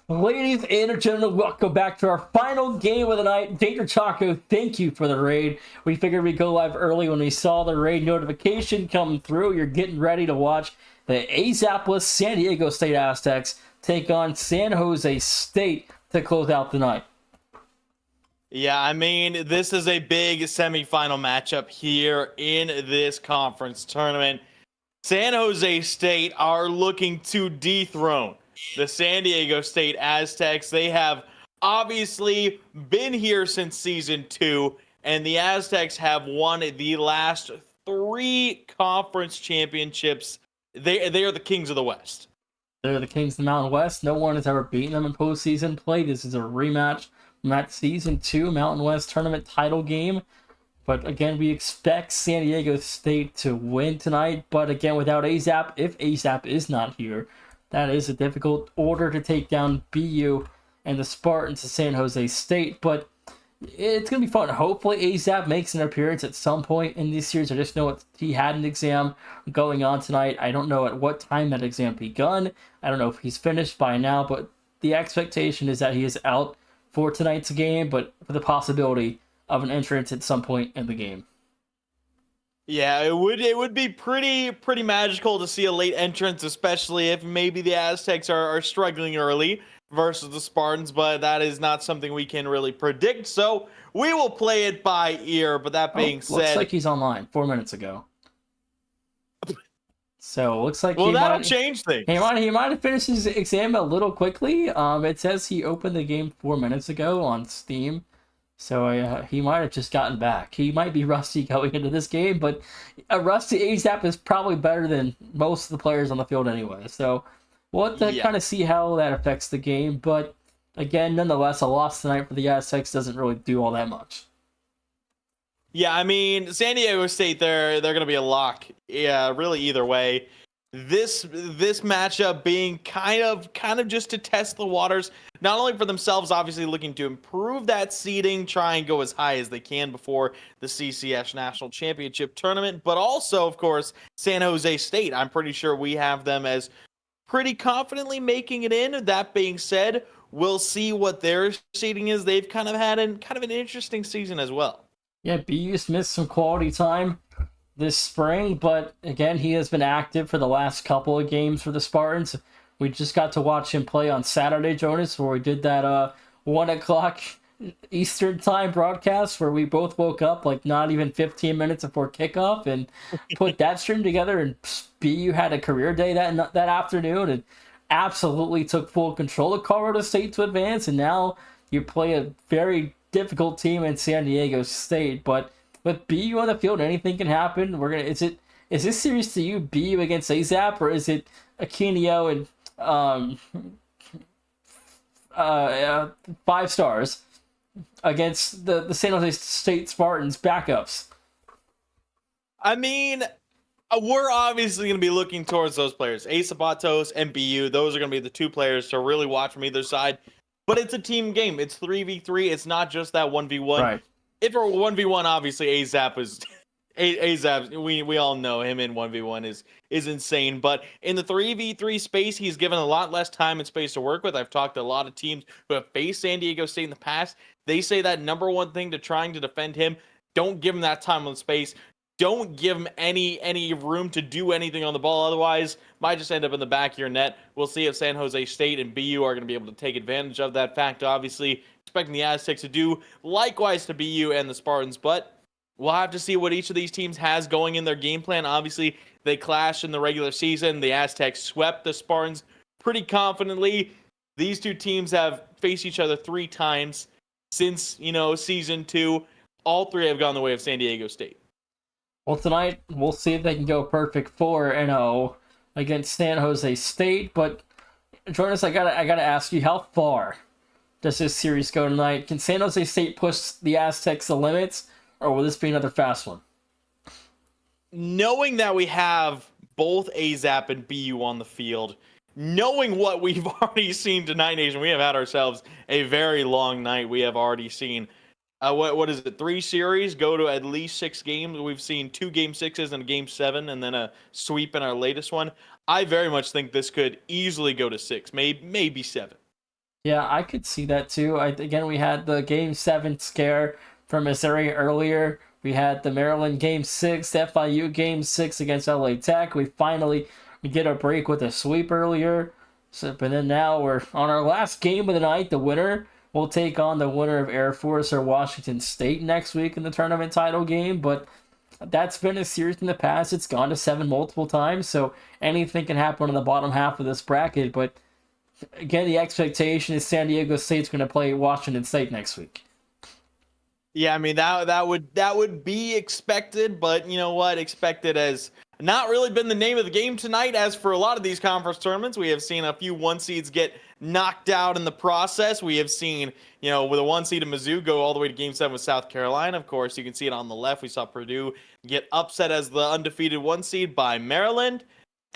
Ladies and gentlemen, welcome back to our final game of the night. Danger Chaco, thank you for the raid. We figured we'd go live early when we saw the raid notification come through. You're getting ready to watch the ASAPless San Diego State Aztecs take on San Jose State to close out the night. Yeah, I mean, this is a big semifinal matchup here in this conference tournament. San Jose State are looking to dethrone the San Diego State Aztecs. They have obviously been here since season 2, and the Aztecs have won the last 3 conference championships. They are the kings of the West. They're the Kings of the Mountain West. No one has ever beaten them in postseason play. This is a rematch from that season 2 Mountain West tournament title game. But again, we expect San Diego State to win tonight. But again, without ASAP, if ASAP is not here, that is a difficult order to take down BU and the Spartans of San Jose State. But it's going to be fun. Hopefully ASAP makes an appearance at some point in this series. I just know he had an exam going on tonight. I don't know at what time that exam begun. I don't know if he's finished by now, but the expectation is that he is out for tonight's game, but for the possibility of an entrance at some point in the game. Yeah, it would be pretty magical to see a late entrance, especially if maybe the Aztecs are struggling early versus the Spartans, but that is not something we can really predict, so we will play it by ear. But that being said, looks like he's online 4 minutes ago. So looks like that'll change things. He might have finished his exam a little quickly. It says he opened the game 4 minutes ago on Steam. So he might have just gotten back. He might be rusty going into this game, but a rusty ASAP is probably better than most of the players on the field anyway. So we'll have to kind of see how that affects the game. But again, nonetheless, a loss tonight for the Aztecs doesn't really do all that much. Yeah, I mean, San Diego State, they're going to be a lock. Yeah, really either way. This matchup being kind of just to test the waters, not only for themselves, obviously looking to improve that seeding, try and go as high as they can before the CCS National Championship Tournament, but also, of course, San Jose State. I'm pretty sure we have them as pretty confidently making it in. That being said, we'll see what their seeding is. They've kind of had an interesting season as well. Yeah, BU's missed some quality time this spring, but again, he has been active for the last couple of games for the Spartans. We just got to watch him play on Saturday, Jonas, where we did that 1 o'clock Eastern time broadcast where we both woke up like not even 15 minutes before kickoff and put that stream together, and BU had a career day that afternoon and absolutely took full control of Colorado State to advance, and now you play a very difficult team in San Diego State, but with BU on the field, anything can happen. Is this series to you BU against ASAP, or is it Aquino and 5 stars against the San Jose State Spartans backups? I mean, we're obviously going to be looking towards those players, Asabatos and BU. Those are going to be the 2 players to really watch from either side. But it's a team game. It's 3v3. It's not just that 1v1. Right. If it were 1v1, obviously ASAP is ASAP. We all know him in 1v1 is insane. But in the 3v3 space, he's given a lot less time and space to work with. I've talked to a lot of teams who have faced San Diego State in the past. They say that number one thing to trying to defend him, don't give him that time and space. Don't give him any room to do anything on the ball. Otherwise, might just end up in the back of your net. We'll see if San Jose State and BU are going to be able to take advantage of that fact. Obviously, expecting the Aztecs to do likewise to BU and the Spartans, but we'll have to see what each of these teams has going in their game plan. Obviously, they clashed in the regular season. The Aztecs swept the Spartans pretty confidently. These 2 teams have faced each other 3 times since, season 2. All 3 have gone the way of San Diego State. Well, tonight we'll see if they can go perfect 4-0 against San Jose State. But Jonas, I gotta ask you, how far does this series go tonight? Can San Jose State push the Aztecs the limits, or will this be another fast one? Knowing that we have both ASAP and BU on the field, knowing what we've already seen tonight, Nation, we have had ourselves a very long night. We have already seen what is it? 3 series go to at least 6 games. We've seen 2 game 6s and a game 7, and then a sweep in our latest one. I very much think this could easily go to 6, maybe 7. Yeah, I could see that too. Again, we had the Game 7 scare from Missouri earlier. We had the Maryland Game 6, FIU Game 6 against LA Tech. We get a break with a sweep earlier. So, but then now we're on our last game of the night. The winner will take on the winner of Air Force or Washington State next week in the tournament title game. But that's been a series in the past. It's gone to 7 multiple times, so anything can happen in the bottom half of this bracket. But again, the expectation is San Diego State's going to play Washington State next week. Yeah, I mean that would be expected, but you know what? Expected has not really been the name of the game tonight. As for a lot of these conference tournaments, we have seen a few one seeds get knocked out in the process. We have seen, with a one seed in Mizzou go all the way to Game 7 with South Carolina. Of course, you can see it on the left. We saw Purdue get upset as the undefeated one seed by Maryland.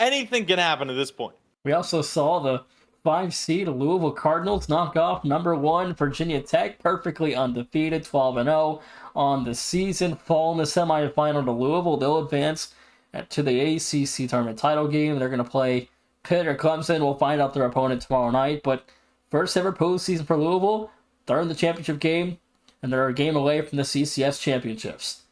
Anything can happen at this point. We also saw the 5 seed Louisville Cardinals knock off number 1 Virginia Tech, perfectly undefeated, 12-0 on the season. Fall in the semifinal to Louisville. They'll advance to the ACC tournament title game. They're going to play Pitt or Clemson. We'll find out their opponent tomorrow night. But first ever postseason for Louisville. They're in the championship game, and they're a game away from the CCS championships.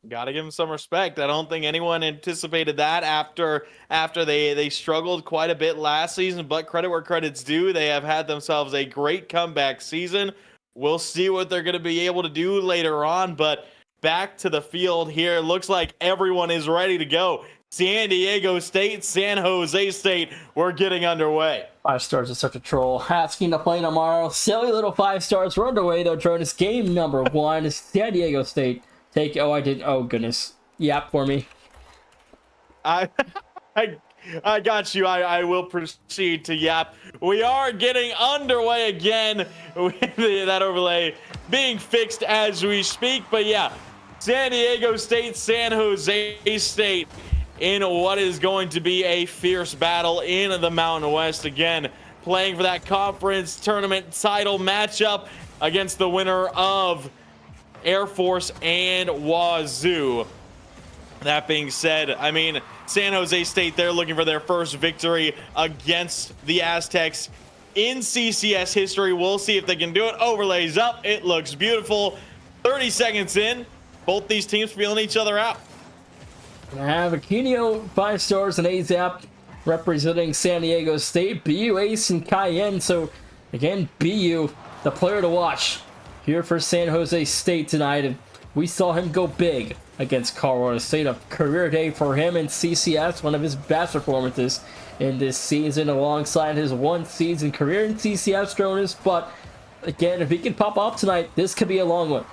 Gotta give them some respect. I don't think anyone anticipated that after they struggled quite a bit last season, but credit where credit's due. They have had themselves a great comeback season. We'll see what they're going to be able to do later on, but back to the field here. It looks like everyone is ready to go. San Diego State, San Jose State, we're getting underway. 5 stars is such a troll. Asking to play tomorrow. Silly little 5 stars. We're underway, though, Jonas. Game number 1 is San Diego State. Oh goodness. Yap for me. I got you. I will proceed to yap. We are getting underway again with that overlay being fixed as we speak. But yeah, San Diego State, San Jose State in what is going to be a fierce battle in the Mountain West. Again, playing for that conference tournament title matchup against the winner of Air Force and Wazoo. That being said, I mean, San Jose State, they're looking for their first victory against the Aztecs in CCS history. We'll see if they can do it. Overlays up. It looks beautiful. 30 seconds in. Both these teams feeling each other out. I have Aquino, 5 stars, and AZAP representing San Diego State. BU Ace and Cayenne. So, again, BU, the player to watch here for San Jose State tonight. And we saw him go big against Colorado State. A career day for him in CCS, one of his best performances in this season, alongside his 1 season career in CCS, Jonas. But again, if he can pop off tonight, this could be a long one.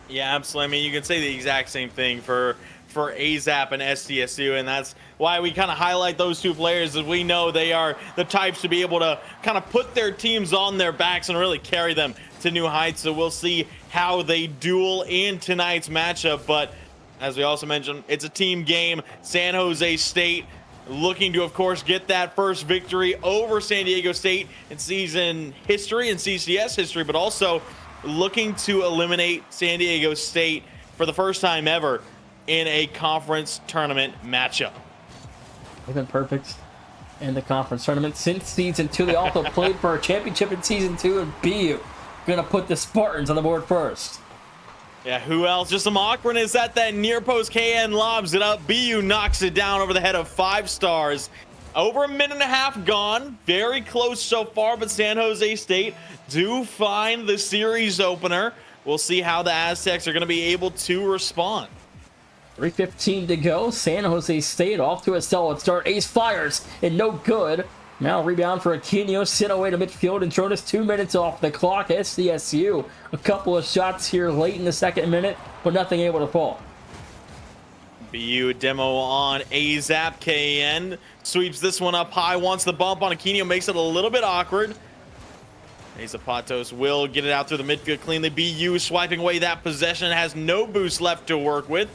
Yeah, absolutely. I mean, you can say the exact same thing for AZAP and SDSU, and that's why we kind of highlight those two players, as we know they are the types to be able to kind of put their teams on their backs and really carry them to new heights. So we'll see how they duel in tonight's matchup. But as we also mentioned, it's a team game. San Jose State looking to, of course, get that first victory over San Diego State in season history and CCS history, but also looking to eliminate San Diego State for the first time ever in a conference tournament matchup. They've been perfect in the conference tournament since season 2. They also played for a championship in season 2, and BU gonna put the Spartans on the board first. Yeah, who else? Just some awkwardness at that near post. KN lobs it up. BU knocks it down over the head of 5 stars. Over a minute and a half gone. Very close so far, but San Jose State do find the series opener. We'll see how the Aztecs are going to be able to respond. 3:15 to go. San Jose State off to a solid start. Ace fires and no good. Now rebound for Aquino. Sent away to midfield and thrown us 2 minutes off the clock. SDSU a couple of shots here late in the second minute, but nothing able to fall. BU demo on AZAP. KN sweeps this one up high. Wants the bump on Aquino. Makes it a little bit awkward. Zapatos will get it out through the midfield cleanly. BU swiping away that possession. Has no boost left to work with.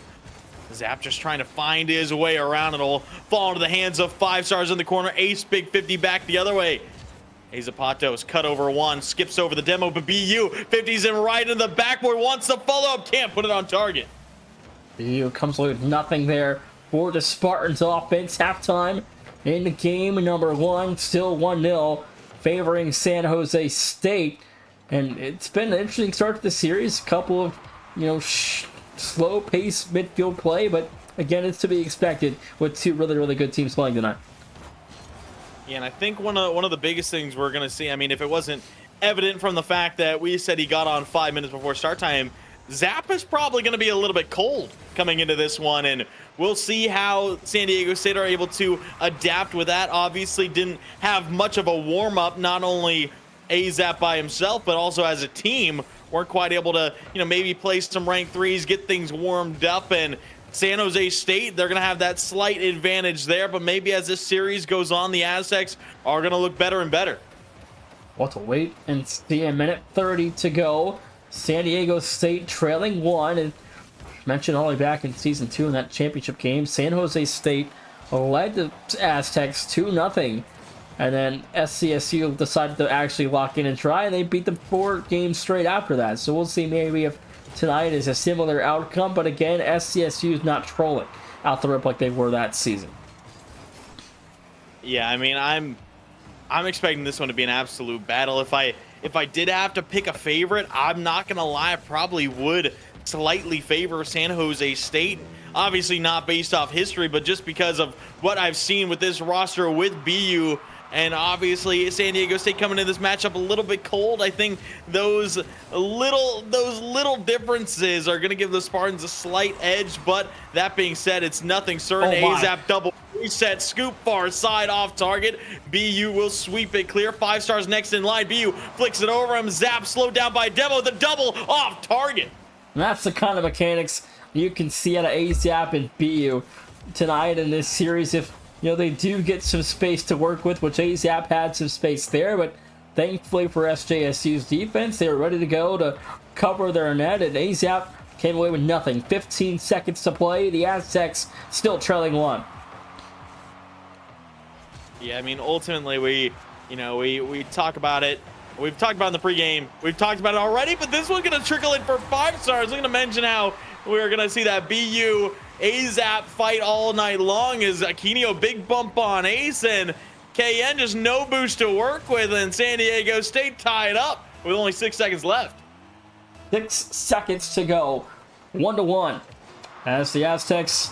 Zap just trying to find his way around. It'll fall into the hands of 5 stars in the corner. Ace big 50 back the other way. Zapatos cut over 1. Skips over the demo, but BU 50's in right in the backboard. Wants the follow up. Can't put it on target. BU comes away with nothing there for the Spartans offense. Halftime in the game number 1. Still 1-0 favoring San Jose State. And it's been an interesting start to the series. A couple of, slow pace midfield play, but again, it's to be expected with two really, really good teams playing tonight. Yeah, and I think one of the biggest things we're going to see, I mean, if it wasn't evident from the fact that we said he got on 5 minutes before start time, Zap is probably going to be a little bit cold coming into this one, and we'll see how San Diego State are able to adapt with that. Obviously didn't have much of a warm-up, not only AZAP by himself, but also as a team, weren't quite able to, maybe play some ranked threes, get things warmed up, and San Jose State, they're going to have that slight advantage there, but maybe as this series goes on, the Aztecs are going to look better and better. We'll have to wait and see. A minute 30 to go. San Diego State trailing 1. And mentioned all the way back in Season 2 in that championship game, San Jose State led the Aztecs 2-0. And then SCSU decided to actually lock in and try, and they beat them 4 games straight after that. So we'll see maybe if tonight is a similar outcome, but again, SCSU is not trolling out the rip like they were that season. Yeah, I mean, I'm expecting this one to be an absolute battle. If I did have to pick a favorite, I'm not gonna lie, I probably would slightly favor San Jose State. Obviously not based off history, but just because of what I've seen with this roster with BU. And obviously, San Diego State coming into this matchup a little bit cold. I think those little differences are going to give the Spartans a slight edge. But that being said, it's nothing certain. AZAP double reset, scoop far side off target. BU will sweep it clear. 5 stars next in line. BU flicks it over him. Zap slowed down by Demo. The double off target. And that's the kind of mechanics you can see out of AZAP and BU tonight in this series. If they do get some space to work with, which AZAP had some space there, but thankfully for SJSU's defense, they were ready to go to cover their net, and AZAP came away with nothing. 15 seconds to play. The Aztecs still trailing 1. Yeah, I mean, ultimately, we talk about it. We've talked about it in the pregame. We've talked about it already, but this one's going to trickle in for 5 stars. We're going to mention how we're going to see that BU AZAP fight all night long as Aquino big bump on Ace and KN just no boost to work with, and San Diego State tied up with only 6 seconds left. 6 seconds to go. 1-1 as the Aztecs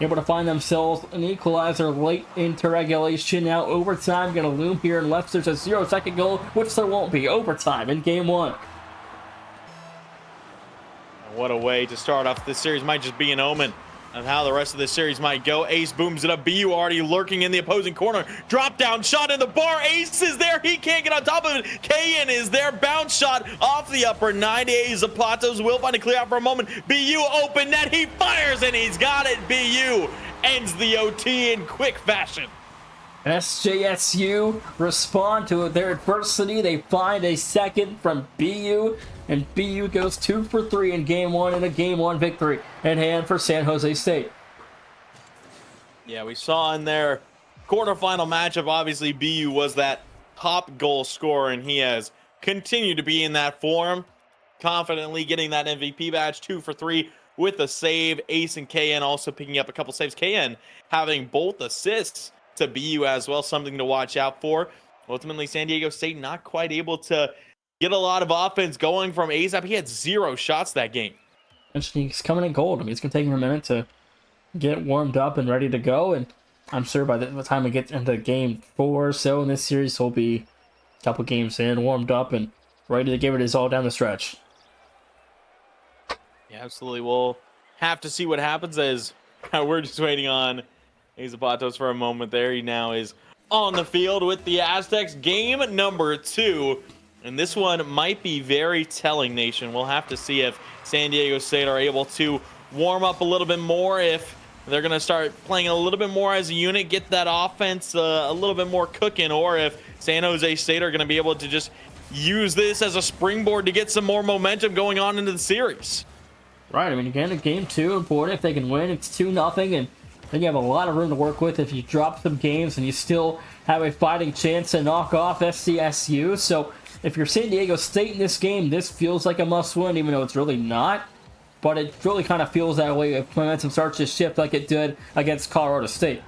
able to find themselves an equalizer late into regulation. Now overtime going to loom here unless there's a 0-second goal, which there won't be. Overtime in game 1. What a way to start off this series. Might just be an omen of how the rest of this series might go. Ace booms it up. BU already lurking in the opposing corner. Drop down shot in the bar. Ace is there. He can't get on top of it. KN is there. Bounce shot off the upper 98. Zapatos will find a clear out for a moment. BU open net. He fires and he's got it. BU ends the OT in quick fashion. SJSU respond to their adversity. They find a second from BU, and BU goes 2 for 3 in game 1 and a game 1 victory in hand for San Jose State. Yeah, we saw in their quarterfinal matchup, obviously BU was that top goal scorer, and he has continued to be in that form, confidently getting that MVP badge. 2 for 3 with a save. Ace and KN also picking up a couple saves. KN having both assists to BU as well, something to watch out for. Ultimately, San Diego State not quite able to get a lot of offense going from AZAP. He had 0 shots that game. And he's coming in cold. I mean, it's going to take him a minute to get warmed up and ready to go. And I'm sure by the time we get into game 4 or so in this series, he'll be a couple games in, warmed up, and ready to give it his all down the stretch. Yeah, absolutely. We'll have to see what happens as we're just waiting on Zapatos for a moment there. He now is on the field with the Aztecs. Game number 2. And this one might be very telling, Nation. We'll have to see if San Diego State are able to warm up a little bit more, if they're going to start playing a little bit more as a unit, get that offense a little bit more cooking, or if San Jose State are going to be able to just use this as a springboard to get some more momentum going on into the series. Right. I mean, again, in game 2, important. If they can win, it's 2-0, and then you have a lot of room to work with if you drop some games and you still have a fighting chance to knock off SCSU. So if you're San Diego State in this game, this feels like a must-win, even though it's really not. But it really kind of feels that way if momentum starts to shift like it did against Colorado State.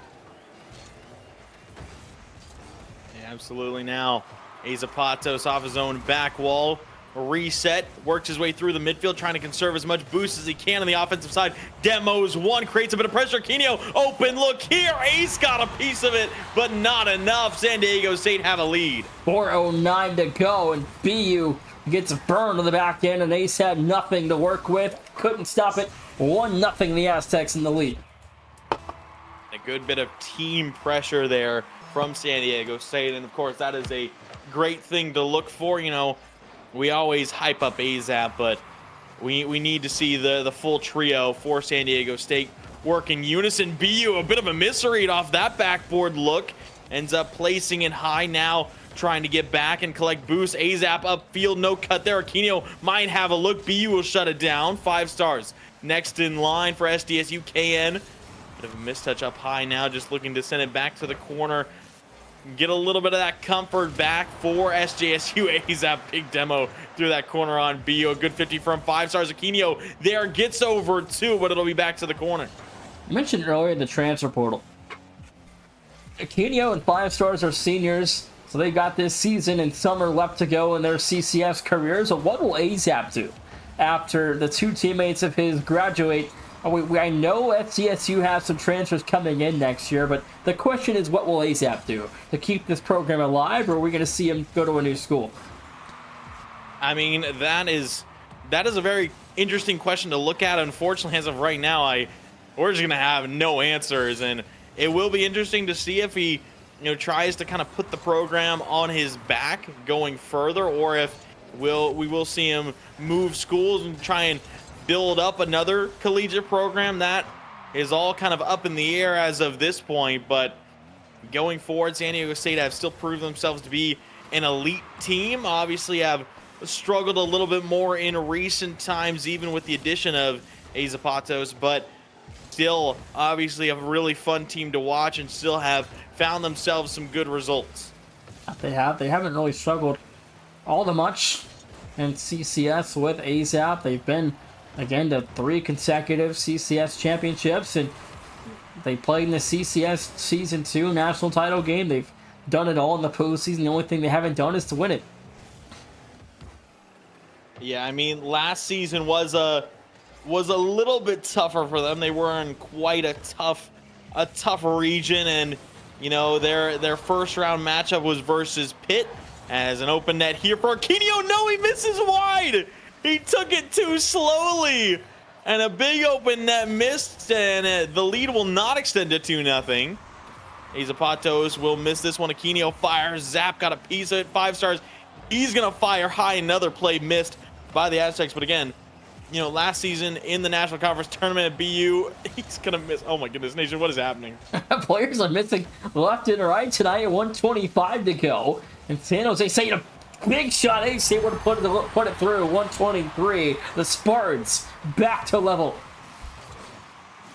Yeah, absolutely. Now, Zapatos off his own back wall. Reset, works his way through the midfield, trying to conserve as much boost as he can on the offensive side. Demos one, creates a bit of pressure. Kenio, open look here. Ace got a piece of it, but not enough. San Diego State have a lead. 4:09 to go, and BU gets burned on the back end, and Ace had nothing to work with. Couldn't stop it. 1-0 the Aztecs in the lead. A good bit of team pressure there from San Diego State, and of course that is a great thing to look for. You know, we always hype up AZAP, but we need to see the full trio for San Diego State work in unison. BU, a bit of a misread off that backboard look, ends up placing it high now, trying to get back and collect boost. AZAP upfield, no cut there. Aquino might have a look. BU will shut it down. 5 stars. Next in line for SDSU, KN. Bit of a mistouch up high now, just looking to send it back to the corner. Get a little bit of that comfort back for SJSU. AZAP, big demo through that corner on BU. A good 50 from 5 stars. Aquino there gets over 2, but it'll be back to the corner. I mentioned earlier the transfer portal. Aquino and 5 stars are seniors, so they got this season and summer left to go in their CCS careers. So what will AZAP do after the 2 teammates of his graduate? I know SDSU has some transfers coming in next year, but the question is, what will AZAP do to keep this program alive, or are we going to see him go to a new school? I mean, that is a very interesting question to look at. Unfortunately, as of right now, we're just going to have no answers, and it will be interesting to see if he, tries to kind of put the program on his back going further, or if we will see him move schools and try and build up another collegiate program. That is all kind of up in the air as of this point, but going forward, San Diego State have still proved themselves to be an elite team. Obviously have struggled a little bit more in recent times, even with the addition of Zapatos, but still obviously a really fun team to watch and still have found themselves some good results. They haven't really struggled all that much in CCS with AZAP. They've been, again, to 3 consecutive CCS championships, and they played in the CCS Season 2 national title game. They've done it all in the postseason. The only thing they haven't done is to win it. Yeah, I mean, last season was a little bit tougher for them. They were in quite a tough region, and their first round matchup was versus Pitt, as an open net here for Aquino. No, he misses wide. He took it too slowly, and a big open net missed, and the lead will not extend to 2-0. Zapatos will miss this one. Aquino fires. Zap got a piece of it. 5 stars. He's going to fire high. Another play missed by the Aztecs, but again, last season in the National Conference Tournament at BU, he's going to miss. Oh my goodness, Nation, what is happening? Players are missing left and right tonight at 1:25 to go. And San Jose State, a big shot. Ace able to put it through. 123. The Spartans back to level.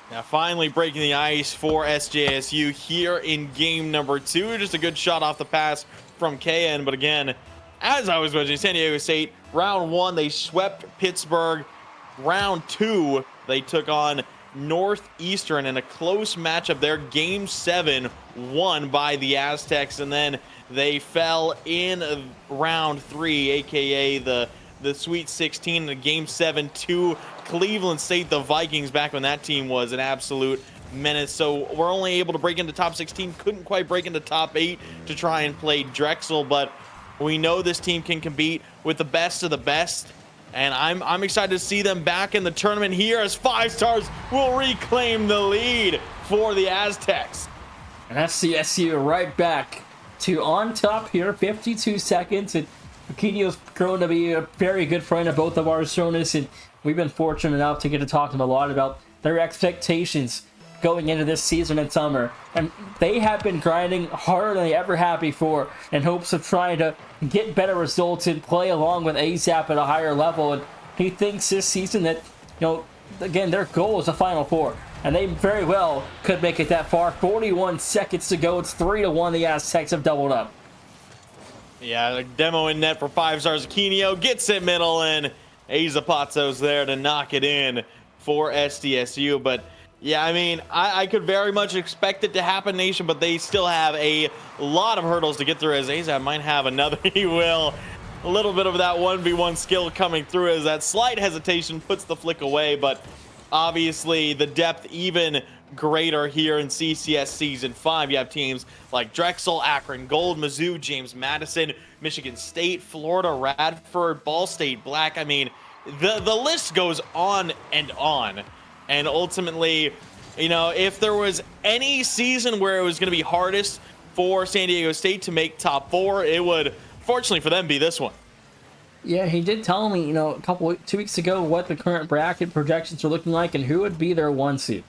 Now finally breaking the ice for SJSU here in game number 2. Just a good shot off the pass from KN. But again, as I was mentioning, San Diego State, round 1, they swept Pittsburgh. Round 2, they took on Northeastern in a close matchup there. Game 7 won by the Aztecs, and then they fell in round 3, aka the Sweet 16, in Game 7 to Cleveland State, the Vikings, back when that team was an absolute menace. So we're only able to break into top 16, couldn't quite break into top 8 to try and play Drexel, but we know this team can compete with the best of the best. And I'm excited to see them back in the tournament here, as 5 stars will reclaim the lead for the Aztecs. And SCSU right back to on top here, 52 seconds. And Aquino's grown to be a very good friend of both of our Jonas, and we've been fortunate enough to get to talk to them a lot about their expectations going into this season and summer. And they have been grinding harder than they ever have before in hopes of trying to get better results and play along with AZAP at a higher level. And he thinks this season that, again, their goal is the Final Four. And they very well could make it that far. 41 seconds to go. It's 3-1. The Aztecs have doubled up. Yeah, the demo in net for 5 stars. Aquino gets it middle, and Zapatos there to knock it in for SDSU. But Yeah, I mean, I could very much expect it to happen, Nation, but they still have a lot of hurdles to get through, as AZAP might have another. He will. A little bit of that 1v1 skill coming through, as that slight hesitation puts the flick away, but obviously the depth even greater here in CCS Season 5. You have teams like Drexel, Akron Gold, Mizzou, James Madison, Michigan State, Florida, Radford, Ball State Black. I mean, the list goes on and on. And ultimately, you know, if there was any season where it was going to be hardest for San Diego State to make top 4, it would, fortunately for them, be this one. Yeah, he did tell me, you know, 2 weeks ago what the current bracket projections are looking like and who would be their 1 seed.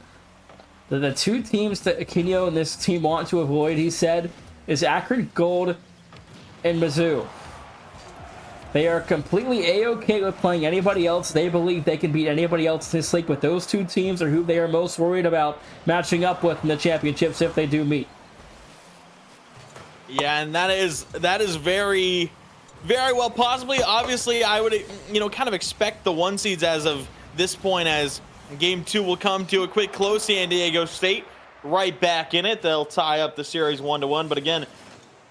The 2 teams that Aquino and this team want to avoid, he said, is Akron Gold and Mizzou. They are completely A-okay with playing anybody else. They believe they can beat anybody else this league, but those 2 teams are who they are most worried about matching up with in the championships if they do meet. Yeah, and that is very, very well possibly. Obviously, I would, you know, kind of expect the 1 seeds as of this point, as game 2 will come to a quick close. San Diego State right back in it. They'll tie up the series 1-1, but again,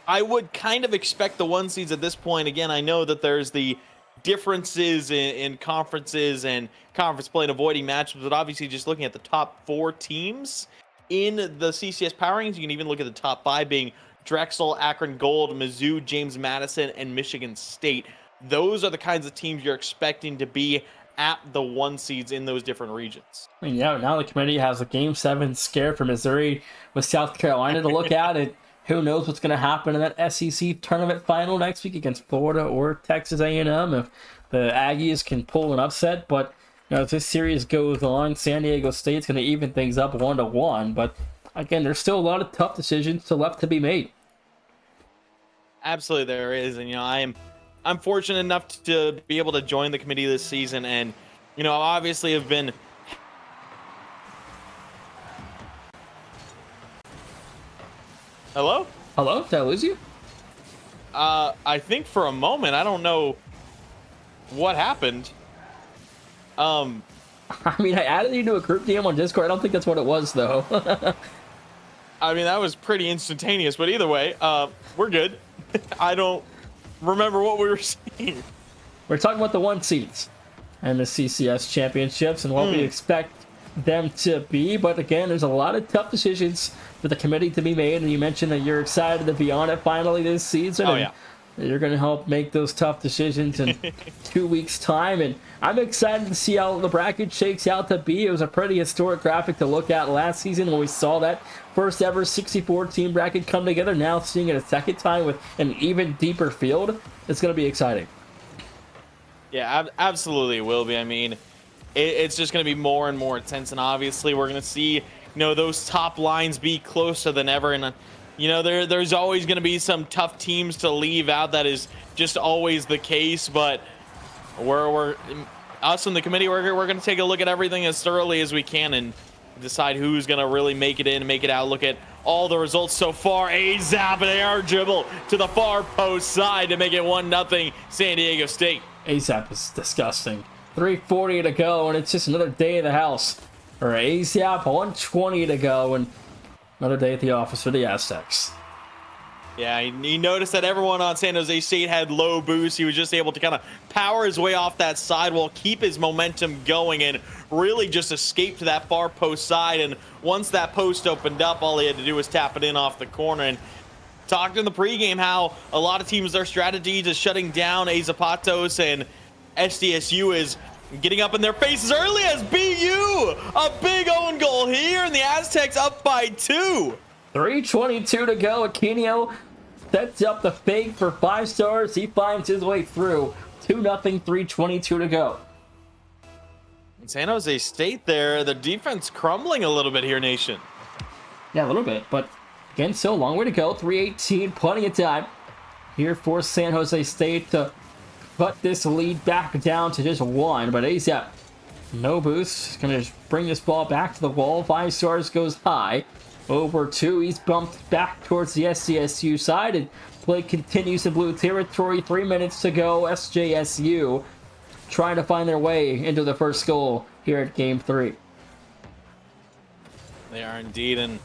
I would kind of expect the 1 seeds at this point. Again, I know that there's the differences in conferences and conference play and avoiding matchups, but obviously just looking at the top 4 teams in the CCS power rankings, you can even look at the top 5 being Drexel, Akron Gold, Mizzou, James Madison, and Michigan State. Those are the kinds of teams you're expecting to be at the 1 seeds in those different regions. I mean, yeah, now the committee has a Game 7 scare for Missouri with South Carolina to look at, and who knows what's going to happen in that SEC tournament final next week against Florida or Texas A&M if the Aggies can pull an upset. But you know, as this series goes on, San Diego State's going to even things up 1-1. But again, there's still a lot of tough decisions left to be made. Absolutely, there is, and you know, I'm fortunate enough to be able to join the committee this season, and you know, obviously have been. Hello? Hello? Did I lose you? I think for a moment, I don't know what happened. I mean, I added you to a group DM on Discord. I don't think that's what it was, though. I mean, that was pretty instantaneous, but either way, we're good. I don't remember what we were saying. We're talking about the 1 seeds and the CCS championships and what we expect them to be. But again, there's a lot of tough decisions for the committee to be made. And you mentioned that you're excited to be on it finally this season. Oh, yeah. You're going to help make those tough decisions in 2 weeks' time. And I'm excited to see how the bracket shakes out to be. It was a pretty historic graphic to look at last season when we saw that first ever 64-team bracket come together. Now seeing it a second time with an even deeper field, it's going to be exciting. Yeah, absolutely will be. I mean, it's just going to be more and more intense. And obviously, we're going to see, you know, those top lines be closer than ever. And you know, there's always going to be some tough teams to leave out. That is just always the case. But we're us in the committee, we're going to take a look at everything as thoroughly as we can and decide who's going to really make it in, make it out. Look at all the results so far. AZAP and AR dribble to the far post side to make it 1-0 San Diego State. AZAP is disgusting. 3:40 to go, and it's just another day of the house. Or AZAP, 1:20 to go, and another day at the office for the Aztecs. Yeah, he noticed that everyone on San Jose State had low boost. He was just able to kind of power his way off that sidewall, keep his momentum going, and really just escape to that far post side. And once that post opened up, all he had to do was tap it in off the corner. And talked in the pregame how a lot of teams, their strategy is shutting down A Zapatos, and SDSU is getting up in their faces early as BU. A big own goal here, and the Aztecs up by 2. 3:22 to go. Aquino sets up the fake for 5 stars. He finds his way through. 2-0, 3:22 to go. In San Jose State there, the defense crumbling a little bit here, Nation. Yeah, a little bit, but again, still a long way to go. 3:18, plenty of time here for San Jose State to cut this lead back down to just 1. But AZAP, no boost. Going to just bring this ball back to the wall. 5 stars goes high. Over 2, he's bumped back towards the SCSU side, and play continues in blue territory. 3 minutes to go. SJSU trying to find their way into the first goal here at Game 3. They are indeed, and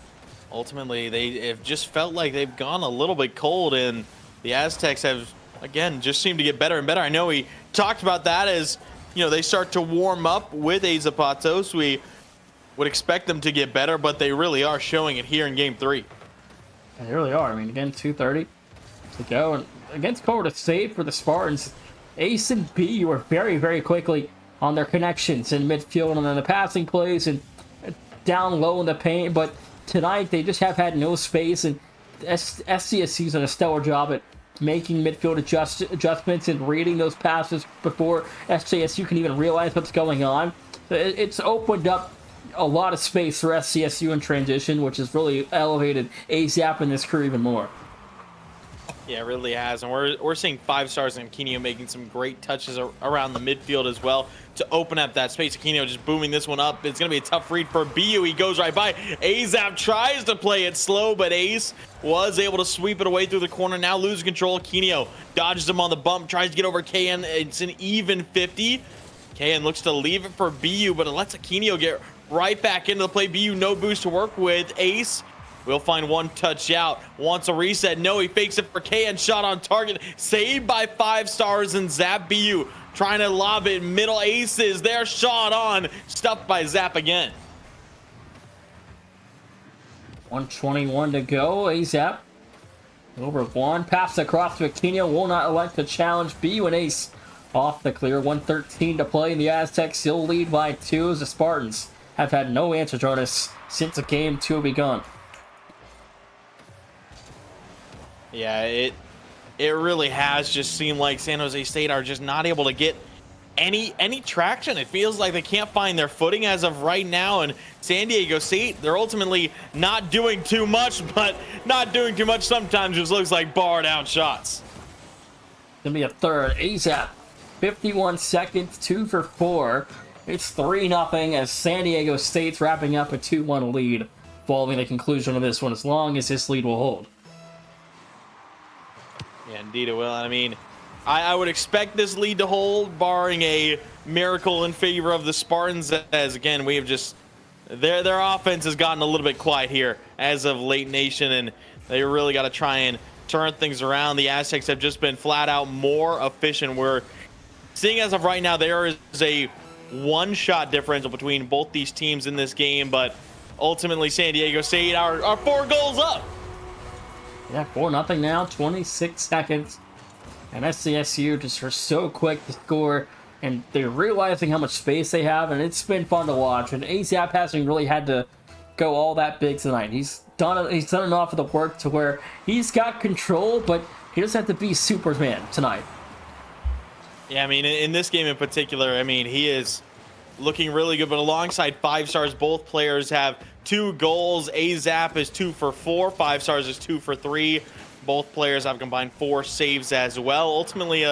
ultimately they have just felt like they've gone a little bit cold, and the Aztecs have again just seemed to get better and better. I know we talked about that as they start to warm up with A Zapatos. We would expect them to get better, but they really are showing it here in Game 3. They really are. I mean, again, 2:30 to go, and against Florida State for the Spartans, Ace and B were very, very quickly on their connections in midfield and then the passing plays and down low in the paint. But tonight they just have had no space, and SCSU's done a stellar job at making midfield adjustments and reading those passes before SJSU can even realize what's going on. It's opened up a lot of space for SCSU in transition, which has really elevated AZAP in this career even more. Yeah, it really has, and we're seeing 5 stars in Aquino making some great touches around the midfield as well to open up that space. Aquino just booming this one up. It's going to be a tough read for BU. He goes right by. AZAP tries to play it slow, but Ace was able to sweep it away through the corner. Now losing control. Aquino dodges him on the bump, tries to get over KN. It's an even 50. KN looks to leave it for BU, but it lets Aquino get right back into the play. BU no boost to work with. Ace will find one touch out. Wants a reset. No, he fakes it for KN. Shot on target. Saved by 5 stars and Zap. BU trying to lob it. Middle Aces. They're shot on. Stuffed by Zap again. 1:21 to go. AZAP over one. Pass across to Aquino. Will not elect to challenge. BU and Ace off the clear. 1:13 to play. And the Aztecs still lead by 2 as the Spartans have had no answer, Jonas, since the game 2 begun. Yeah, it really has just seemed like San Jose State are just not able to get any traction. It feels like they can't find their footing as of right now, and San Diego State, they're ultimately not doing too much, but not doing too much sometimes just looks like barred out shots. Gonna be a third. AZAP, 51 seconds, 2 for 4. It's 3-0 as San Diego State's wrapping up a 2-1 lead following the conclusion of this one, as long as this lead will hold. Yeah, indeed it will. I mean, I would expect this lead to hold, barring a miracle in favor of the Spartans, as again, we have just their offense has gotten a little bit quiet here as of late, nation, and they really got to try and turn things around. The Aztecs have just been flat out more efficient. We're seeing as of right now there is a 1-shot differential between both these teams in this game, but ultimately San Diego State are 4 goals up. Yeah, 4-0 now, 26 seconds. And SCSU just are so quick to score, and they're realizing how much space they have, and it's been fun to watch. And AZAP hasn't really had to go all that big tonight. He's done enough of the work to where he's got control, but he doesn't have to be Superman tonight. Yeah, I mean, in this game in particular, I mean, he is looking really good, but alongside 5 stars, both players have 2 goals. AZAP is 2 for 4. 5 stars is 2 for 3. Both players have combined 4 saves as well. Ultimately,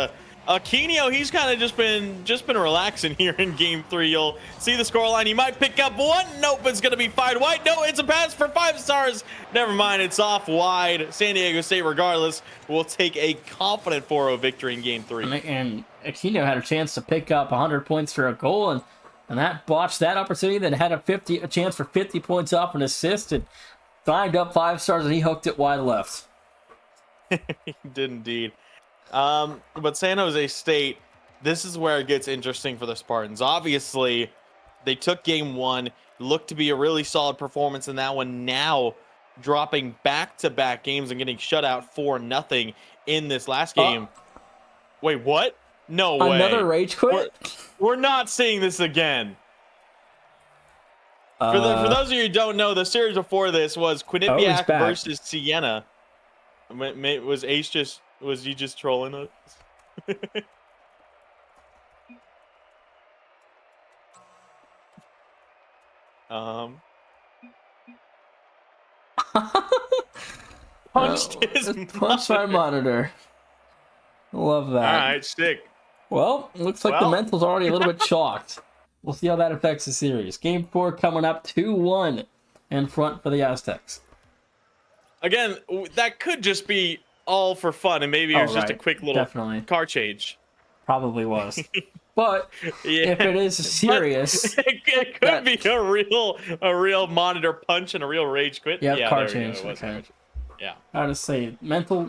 Aquino, he's kind of just been relaxing here in Game 3. You'll see the scoreline. He might pick up one. Nope, it's going to be 5 wide. No, it's a pass for 5 stars. Never mind, it's off wide. San Diego State, regardless, will take a confident 4-0 victory in Game 3. And Aquino had a chance to pick up 100 points for a goal, and that botched that opportunity. Then had a chance for 50 points off an assist, and climbed up 5 stars, and he hooked it wide left. He did indeed. But San Jose State, this is where it gets interesting for the Spartans. Obviously, they took game 1, looked to be a really solid performance in that one. Now dropping back-to-back games and getting shut out 4-0 in this last game. Wait, what? No way. Another rage quit? We're not seeing this again. For those of you who don't know, the series before this was Quinnipiac versus Siena. Was you just trolling us? Punched my monitor. Love that. All right, stick. Well, looks like the mental's already a little bit chalked. We'll see how that affects the series. Game 4 coming up 2-1 in front for the Aztecs. Again, that could just be all for fun, and maybe it was just a quick little car change. Probably was. But Yeah, if it is but serious, it could that be a real monitor punch and a real rage quit. yeah, Yeah, car there we go. change. It was Okay, damage. Yeah. how to say It mental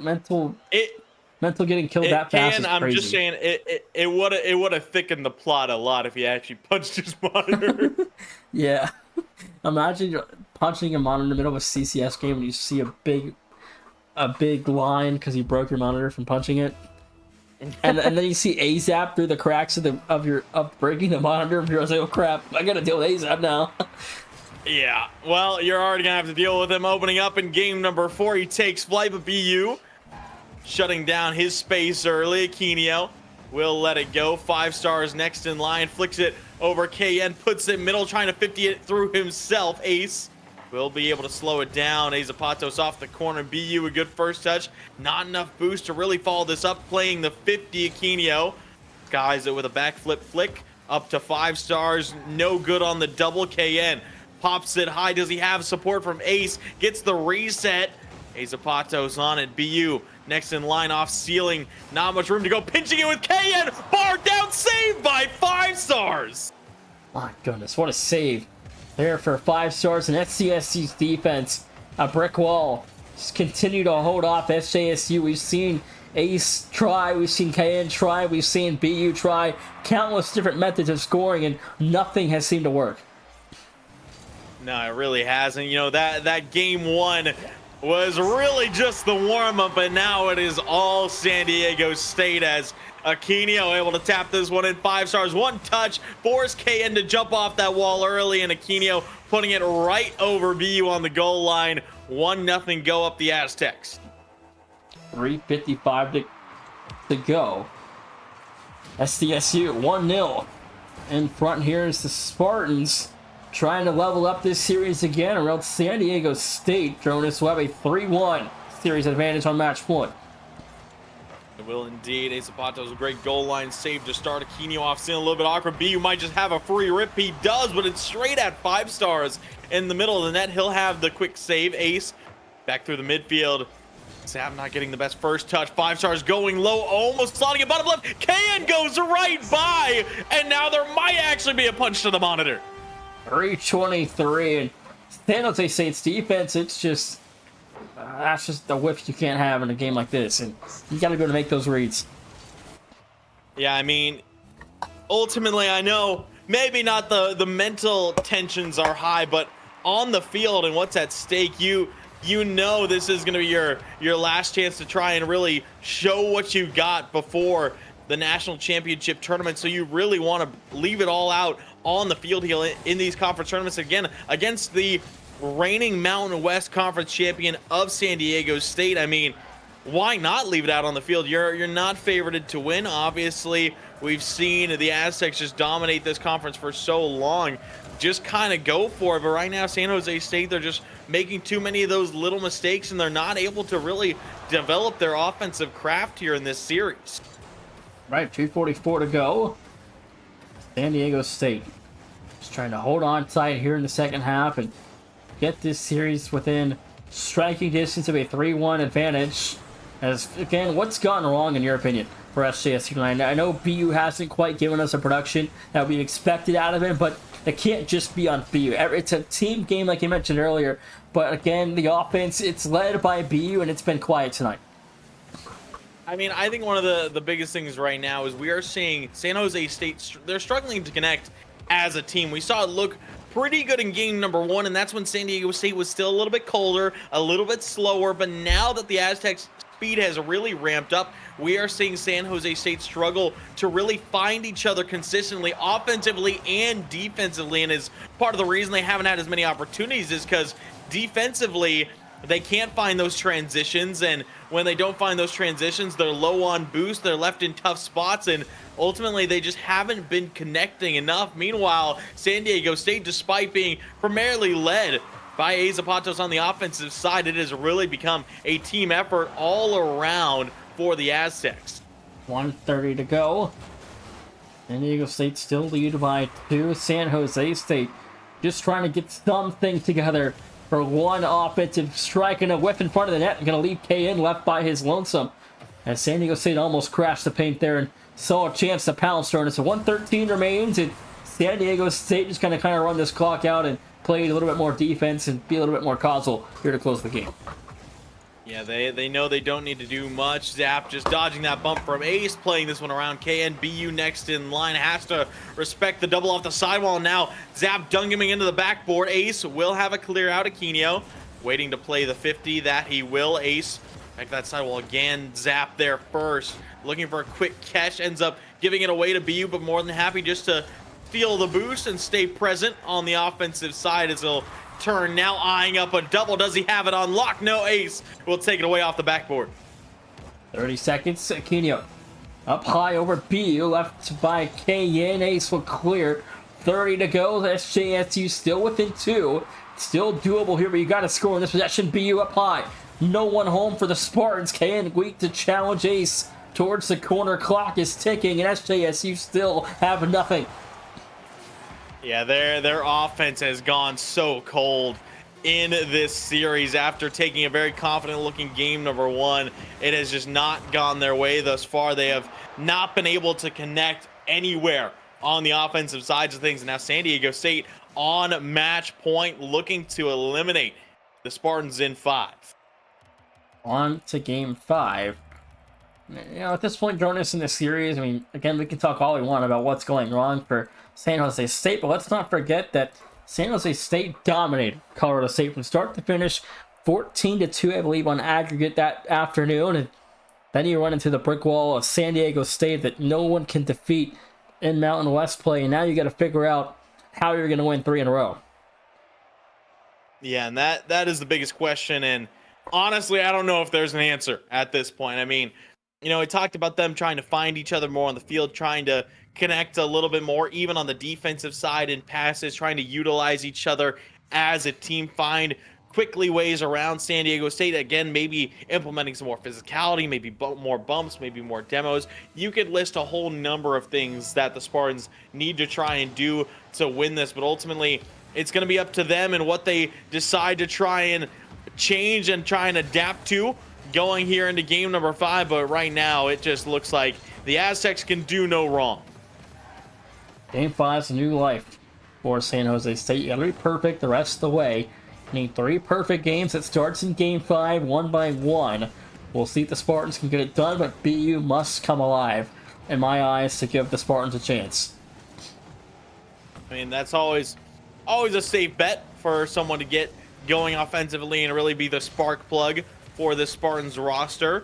getting killed it that fast can. is I'm just crazy. saying it would have thickened the plot a lot if he actually punched his monitor. Yeah, imagine you're punching a monitor in the middle of a CCS game and you see a big line because you broke your monitor from punching it. And then you see AZAP through the cracks of breaking the monitor. And you're like, oh crap, I gotta deal with AZAP now. Yeah. Well, you're already gonna have to deal with him opening up in game number 4. He takes flight, but BU shutting down his space early. Akinio will let it go. 5 stars next in line, flicks it over KN, puts it middle, trying to 50 it through himself. Ace will be able to slow it down. Azapatos off the corner. BU a good first touch. Not enough boost to really follow this up. Playing the 50. Akinio skies it with a backflip flick up to 5 stars. No good on the double. KN pops it high. Does he have support from Ace? Gets the reset. Azapatos on it. BU next in line off ceiling. Not much room to go. Pinching it with KN. Bar down. Saved by 5 stars. My goodness, what a save there for 5 stars. And SCSU's defense, a brick wall. Just continue to hold off SJSU. We've seen Ace try, we've seen KN try, we've seen BU try countless different methods of scoring, and nothing has seemed to work. No, it really hasn't. You know, that game 1 was really just the warm-up, but now it is all San Diego State as Akinio able to tap this one in. 5 stars, 1 touch, forced KN to jump off that wall early, and Akinio putting it right over BU on the goal line. 1-0 go up the Aztecs. 3:55 to go. SDSU 1-0. In front here is the Spartans trying to level up this series again, or else San Diego State, Jonas, will have a 3-1 series advantage on match point. It will indeed. Azapatos, a great goal line save to start. Akinio off scene, a little bit awkward. BU might just have a free rip. He does, but it's straight at 5 stars in the middle of the net. He'll have the quick save. Ace back through the midfield. Zap not getting the best first touch. 5 stars going low, almost slotting it bottom left. KN goes right by, and now there might actually be a punch to the monitor. 3:23, and San Jose State's defense, it's just that's just the whips you can't have in a game like this, and you got to be able to make those reads. Yeah, I mean, ultimately, I know maybe not the mental tensions are high, but on the field and what's at stake, you know this is going to be your last chance to try and really show what you got before the national championship tournament. So you really want to leave it all out on the field here in these conference tournaments, again against the reigning Mountain West Conference champion of San Diego State. I mean, why not leave it out on the field? You're not favorited to win. Obviously, we've seen the Aztecs just dominate this conference for so long. Just kind of go for it. But right now, San Jose State, they're just making too many of those little mistakes, and they're not able to really develop their offensive craft here in this series. Right, 2:44 to go. San Diego State just trying to hold on tight here in the second half and get this series within striking distance of a 3-1 advantage. As, again, what's gone wrong in your opinion for SJSU tonight? I know BU hasn't quite given us a production that we expected out of it, but it can't just be on BU. It's a team game like you mentioned earlier, but again, the offense, it's led by BU, and it's been quiet tonight. I mean, I think one of the biggest things right now is we are seeing San Jose State, they're struggling to connect as a team. We saw it look pretty good in game number 1, and that's when San Diego State was still a little bit colder, a little bit slower, but now that the Aztecs' speed has really ramped up, we are seeing San Jose State struggle to really find each other consistently, offensively and defensively, and is part of the reason they haven't had as many opportunities is because defensively, they can't find those transitions, and when they don't find those transitions, they're low on boost, they're left in tough spots, and ultimately they just haven't been connecting enough. Meanwhile, San Diego State, despite being primarily led by Azapatos on the offensive side, it has really become a team effort all around for the Aztecs. 1:30 to go. San Diego State still lead by 2. San Jose State just trying to get something together for one offensive strike and a whiff in front of the net. Going to leave KN left by his lonesome. As San Diego State almost crashed the paint there and saw a chance to pounce during it. So 113 remains, and San Diego State just kind of run this clock out and play a little bit more defense and be a little bit more causal here to close the game. Yeah, they know they don't need to do much. Zap just dodging that bump from Ace, playing this one around. KNBU next in line has to respect the double off the sidewall. Now Zap dunking into the backboard. Ace will have a clear out. Aquino waiting to play the 50. That he will. Ace back that sidewall again. Zap there first, looking for a quick catch. Ends up giving it away to BU, but more than happy just to feel the boost and stay present on the offensive side as he'll turn, now eyeing up a double. Does he have it on lock? No. Ace will take it away off the backboard. 30 seconds. Aquino up high over BU, left by KN. Ace will clear. 30 to go. SJSU still within 2. Still doable here, but you got to score in this possession. BU up high. No one home for the Spartans. KN weak to challenge Ace towards the corner. Clock is ticking, and SJSU still have nothing. Yeah, their offense has gone so cold in this series after taking a very confident looking game number 1. It has just not gone their way thus far. They have not been able to connect anywhere on the offensive sides of things. And now San Diego State on match point, looking to eliminate the Spartans in 5. On to game 5. At this point, during this in the series, I mean, again, we can talk all we want about what's going wrong for San Jose State, but let's not forget that San Jose State dominated Colorado State from start to finish, 14-2, I believe, on aggregate that afternoon. And then you run into the brick wall of San Diego State that no one can defeat in Mountain West play, and now you got to figure out how you're going to win 3 in a row. Yeah, and that is the biggest question, and honestly, I don't know if there's an answer at this point. I mean, we talked about them trying to find each other more on the field, trying to connect a little bit more, even on the defensive side in passes, trying to utilize each other as a team, find quickly ways around San Diego State. Again, maybe implementing some more physicality, maybe more bumps, maybe more demos. You could list a whole number of things that the Spartans need to try and do to win this, but ultimately, it's going to be up to them and what they decide to try and change and try and adapt to going here into game number 5. But right now, it just looks like the Aztecs can do no wrong. Game 5 is a new life for San Jose State. You got to be perfect the rest of the way. You need 3 perfect games. It starts in game 5, 1 by 1. We'll see if the Spartans can get it done, but BU must come alive, in my eyes, to give the Spartans a chance. I mean, that's always a safe bet for someone to get going offensively and really be the spark plug for the Spartans roster.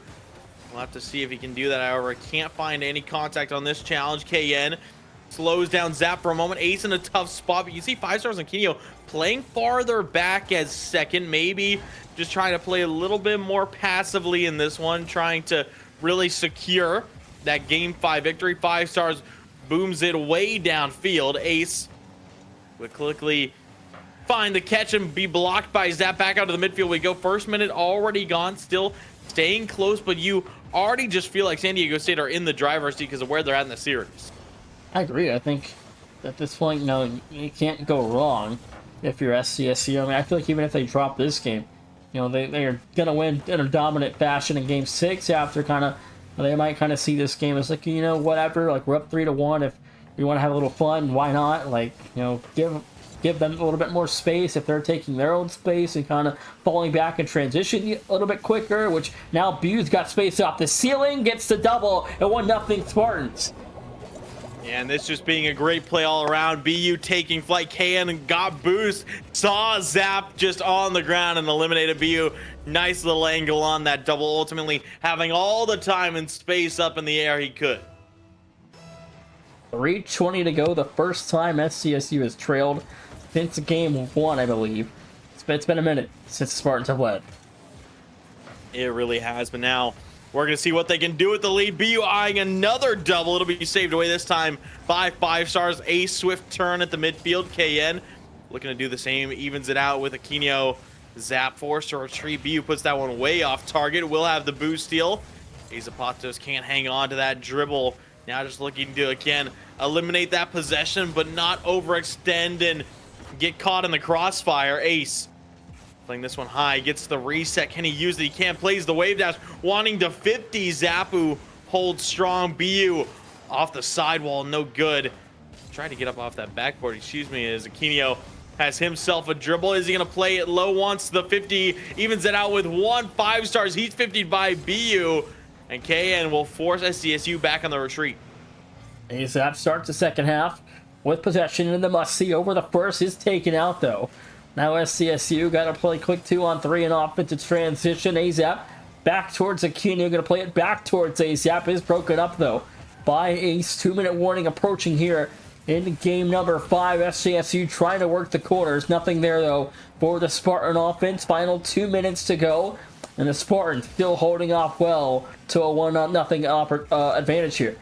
We'll have to see if he can do that. However, I can't find any contact on this challenge. KN slows down Zap for a moment. Ace in a tough spot, but you see 5 stars on Kineo playing farther back as second, maybe just trying to play a little bit more passively in this one, trying to really secure that game 5 victory. 5 stars booms it way downfield. Ace would quickly find the catch and be blocked by Zap. Back out to the midfield we go. First minute already gone, still staying close, but you already just feel like San Diego State are in the driver's seat because of where they're at in the series. I agree. I think at this point, you can't go wrong if you're SCSU. I mean, I feel like even if they drop this game, they're going to win in a dominant fashion in game 6 after they might see this game as like, whatever, like we're up 3-1. If we want to have a little fun, why not? Like, give them a little bit more space if they're taking their own space and falling back and transition a little bit quicker, which now BU's got space off the ceiling, gets the double, and 1-0 Spartans. And this just being a great play all around. BU taking flight. KN got boost. Saw Zap just on the ground and eliminated BU. Nice little angle on that double. Ultimately having all the time and space up in the air he could. 3:20 to go. The first time SCSU has trailed since game 1, I believe. It's been a minute since the Spartans have led. It really has, but now we're going to see what they can do with the lead. BU eyeing another double. It'll be saved away this time by 5 stars. A swift turn at the midfield. KN looking to do the same. Evens it out with Aquino. Zap forced to retreat. BU puts that one way off target. Will have the boost steal. Zapatos can't hang on to that dribble. Now just looking to, again, eliminate that possession, but not overextend and get caught in the crossfire. Ace playing this one high, gets the reset. Can he use it? He can't. Plays the wave dash, wanting to 50. Zapu holds strong. BU off the sidewall, no good. Trying to get up off that backboard, excuse me, as Aquino has himself a dribble. Is he going to play it low once the 50 evens it out with 5 stars? He's 50'd by BU, and KN will force SDSU back on the retreat. ASAP starts the second half with possession, and the must-see over the first is taken out, though. Now SCSU got to play quick 2-on-3 in offensive transition. ASAP back towards Aquino, going to play it back towards ASAP. Is broken up, though, by Ace. 2-minute warning approaching here in game number 5. SCSU trying to work the corners. Nothing there, though, for the Spartan offense. Final 2 minutes to go, and the Spartans still holding off well to a 1-0 advantage here.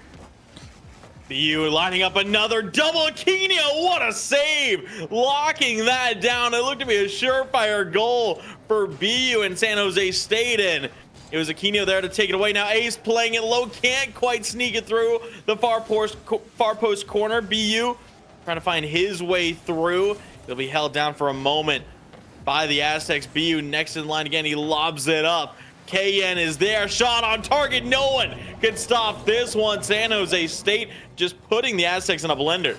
BU lining up another double. Aquino, what a save! Locking that down. It looked to be a surefire goal for BU and San Jose State, and it was Aquino there to take it away. Now Ace playing it low, can't quite sneak it through the far post corner. BU trying to find his way through. He'll be held down for a moment by the Aztecs. BU next in line again. He lobs it up. KN is there, shot on target. No one can stop this one. San Jose State just putting the Aztecs in a blender.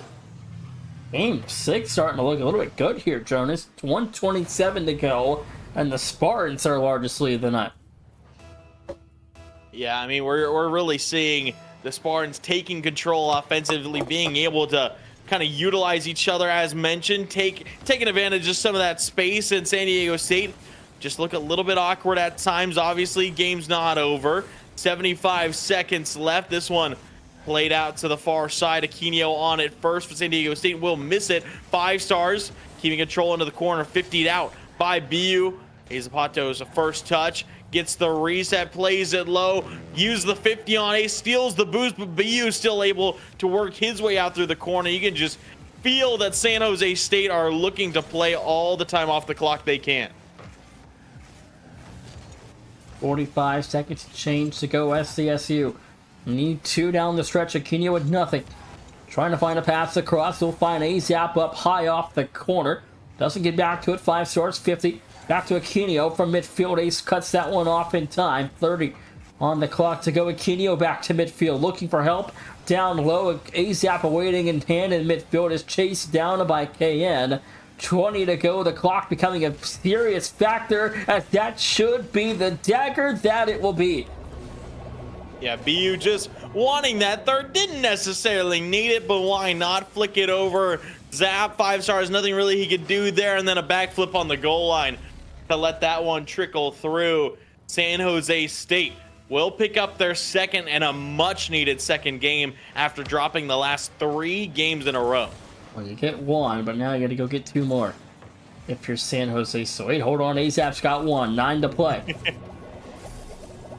Game 6 starting to look a little bit good here, Jonas. 1:27 to go, and the Spartans are largest lead of the night. Yeah, I mean, we're really seeing the Spartans taking control offensively, being able to kind of utilize each other, as mentioned, taking advantage of some of that space. In San Diego State just look a little bit awkward at times. Obviously, game's not over. 75 seconds left. This one played out to the far side. Aquino on it first for San Diego State. Will miss it. 5 stars, keeping control into the corner. 50'd out by BU. Azapato's first touch. Gets the reset, plays it low. Use the 50 on Ace, steals the boost, but BU still able to work his way out through the corner. You can just feel that San Jose State are looking to play all the time off the clock they can. 45 seconds change to go. SCSU need 2 down the stretch. Aquino with nothing. Trying to find a pass across. He'll find ASAP up high off the corner. Doesn't get back to it. 5 stars, 50. Back to Aquino from midfield. Ace cuts that one off in time. 30 on the clock to go. Aquino back to midfield. Looking for help. Down low. ASAP awaiting in hand in midfield is chased down by KN. 20 to go. The clock becoming a serious factor, as that should be the dagger that it will be. Yeah, BU just wanting that third. Didn't necessarily need it, but why not? Flick it over. Zap, 5 stars. Nothing really he could do there. And then a backflip on the goal line to let that one trickle through. San Jose State will pick up their second and a much-needed second game after dropping the last 3 games in a row. Well, you get 1, but now you got to go get 2 more. If you're San Jose State, hold on. ASAP's got 1. 9 to play.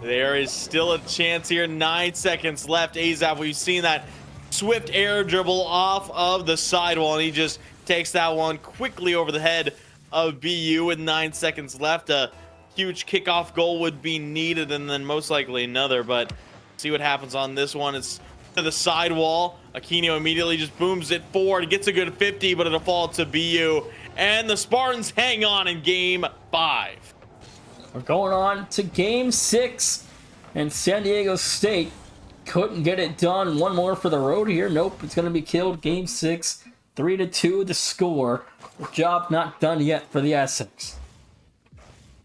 There is still a chance here. 9 seconds left. ASAP, we've seen that swift air dribble off of the sidewall, and he just takes that one quickly over the head of BU with 9 seconds left. A huge kickoff goal would be needed, and then most likely another, but see what happens on this one. It's to the sidewall. Aquino immediately just booms it forward. Gets a good 50, but it'll fall to BU. And the Spartans hang on in game 5. We're going on to game 6, and San Diego State couldn't get it done. 1 more for the road here. Nope, it's going to be killed. Game 6, 3-2 the score. The job not done yet for the Aztecs.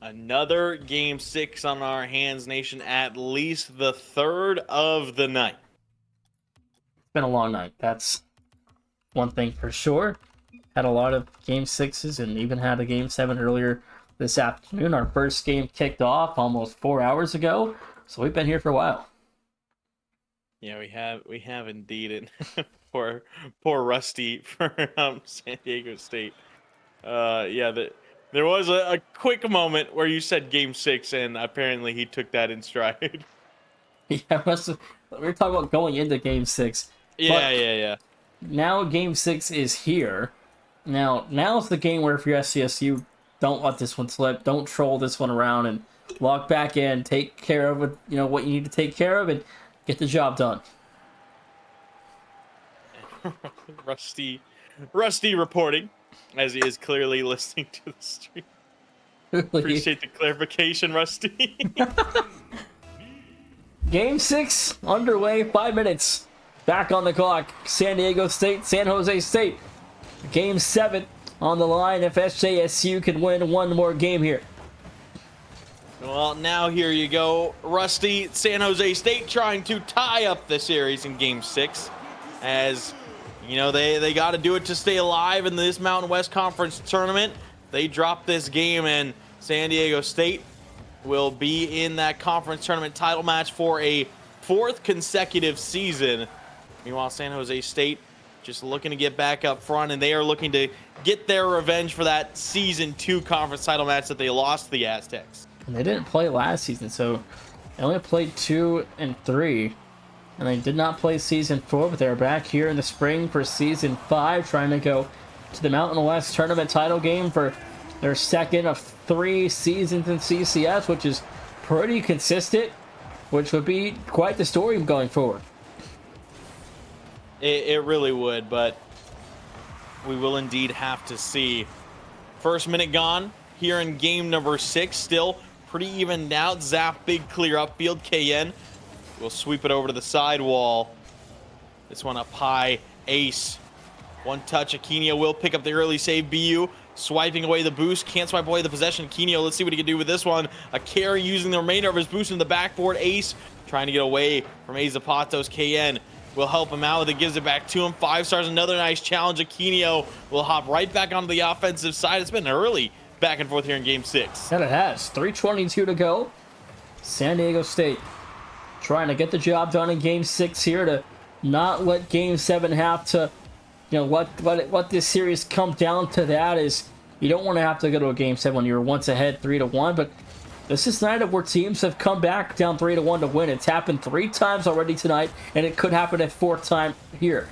Another game 6 on our hands, nation. At least the 3rd of the night. It's been a long night. That's one thing for sure. Had a lot of game 6s and even had a game 7 earlier this afternoon. Our first game kicked off almost 4 hours ago, so we've been here for a while. Yeah, we have indeed. And poor Rusty for San Diego State. There was a quick moment where you said game 6, and apparently he took that in stride. Yeah, we were talking about going into game 6. Yeah. Now game 6 is here. Now's the game where if you're SCSU, don't let this one slip. Don't troll this one around and log back in. Take care of it, what you need to take care of, and get the job done. Rusty reporting, as he is clearly listening to the stream. Appreciate the clarification, Rusty. Game 6 underway. 5 minutes back on the clock. San Diego State, San Jose State. Game 7 on the line if SJSU can win one more game here. Well, now here you go. Rusty, San Jose State trying to tie up the series in Game 6. As, you know, they got to do it to stay alive in this Mountain West Conference tournament. They dropped this game, and San Diego State will be in that conference tournament title match for a 4th consecutive season. Meanwhile, San Jose State just looking to get back up front, and they are looking to get their revenge for that Season 2 conference title match that they lost to the Aztecs. And they didn't play last season, so they only played 2 and 3. And they did not play Season 4, but they're back here in the spring for Season 5, trying to go to the Mountain West Tournament title game for their 2nd of 3 seasons in CCS, which is pretty consistent, which would be quite the story going forward. It really would, but we will indeed have to see. First minute gone here in game number 6. Still pretty evened out. Zap, big clear upfield. KN will sweep it over to the sidewall. This one up high. Ace. One touch. Aquino will pick up the early save. BU swiping away the boost. Can't swipe away the possession. Aquino, let's see what he can do with this one. A carry using the remainder of his boost in the backboard. Ace trying to get away from Zapatos. KN will help him out with it, gives it back to him. 5 stars, another nice challenge. Aquino will hop right back onto the offensive side. It's been an early back and forth here in game 6. And it has. 3:22 to go. San Diego State trying to get the job done in game 6 here to not let game 7 have to, you know, what this series come down to. That is, you don't want to have to go to a game 7 when you're once ahead 3-1, but this is a night where teams have come back down 3-1 to win. It's happened 3 times already tonight, and it could happen a 4th time here.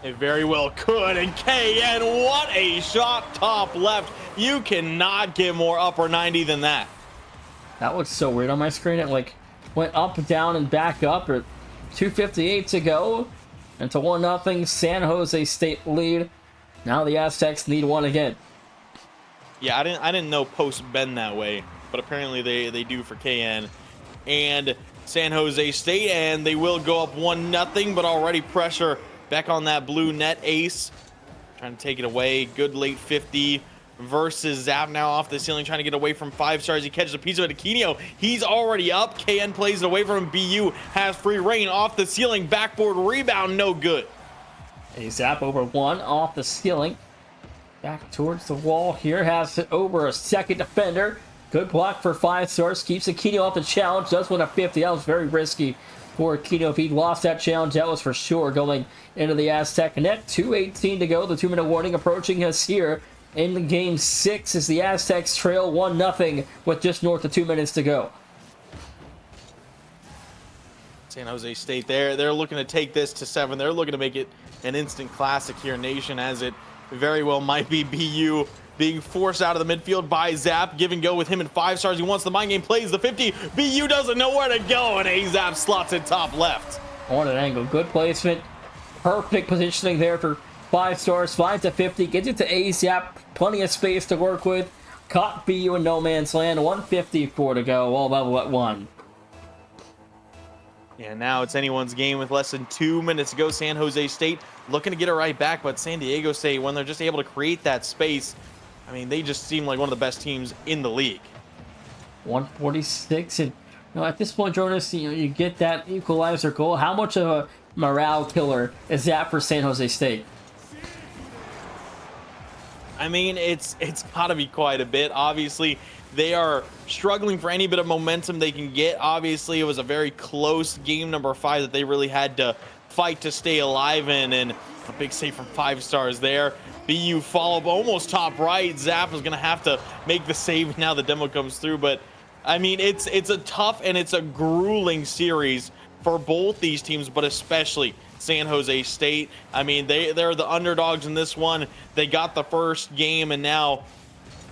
It very well could. And KN, what a shot top left. You cannot get more upper 90 than that. That looks so weird on my screen. It like went up, down, and back up. Or 2:58 to go. And to 1-0 San Jose State lead. Now the Aztecs need one again. Yeah, I didn't know posts bend that way, but apparently they do for KN and San Jose State, and they will go up 1-0, but already pressure back on that blue net. Ace trying to take it away. Good late 50 versus Zap now off the ceiling, trying to get away from 5 stars. He catches a piece of it. Aquino, he's already up. KN plays it away from him. BU has free reign off the ceiling. Backboard rebound, no good. A Zap over 1 off the ceiling. Back towards the wall here. Has it over a second defender. Good block for 5 stars. Keeps Aquino off the challenge. Does win a 50. That was very risky for Aquino. If he lost that challenge, that was for sure going into the Aztec net. 2:18 to go. The 2-minute warning approaching us here in the game 6 as the Aztecs trail 1-0 with just north of 2 minutes to go. San Jose State, they're looking to take this to 7. They're looking to make it an instant classic here, Nation, as it very well might be. BU being forced out of the midfield by Zap. Give and go with him and 5 stars. He wants the mind game, plays the 50. BU doesn't know where to go, and A-Zap slots it top left. On an angle. Good placement. Perfect positioning there for 5 stars. Finds a 50. Gets it to A-Zap. Plenty of space to work with. Caught BU in no man's land. 1:54 to go. All level at 1. Yeah, now it's anyone's game with less than 2 minutes to go. San Jose State looking to get it right back, but San Diego State, when they're just able to create that space, I mean, they just seem like one of the best teams in the league. 146, and you know, at this point, Jonas, you get that equalizer goal. How much of a morale killer is that for San Jose State? I mean, it's got to be quite a bit. Obviously, they are struggling for any bit of momentum they can get. Obviously, it was a very close game number 5 that they really had to fight to stay alive in, and a big save from 5 stars there. BU follow up almost top right. Zap is going to have to make the save now the demo comes through, but I mean, it's a tough and it's a grueling series for both these teams, but especially San Jose State. I mean, they're the underdogs in this one. They got the first game, and now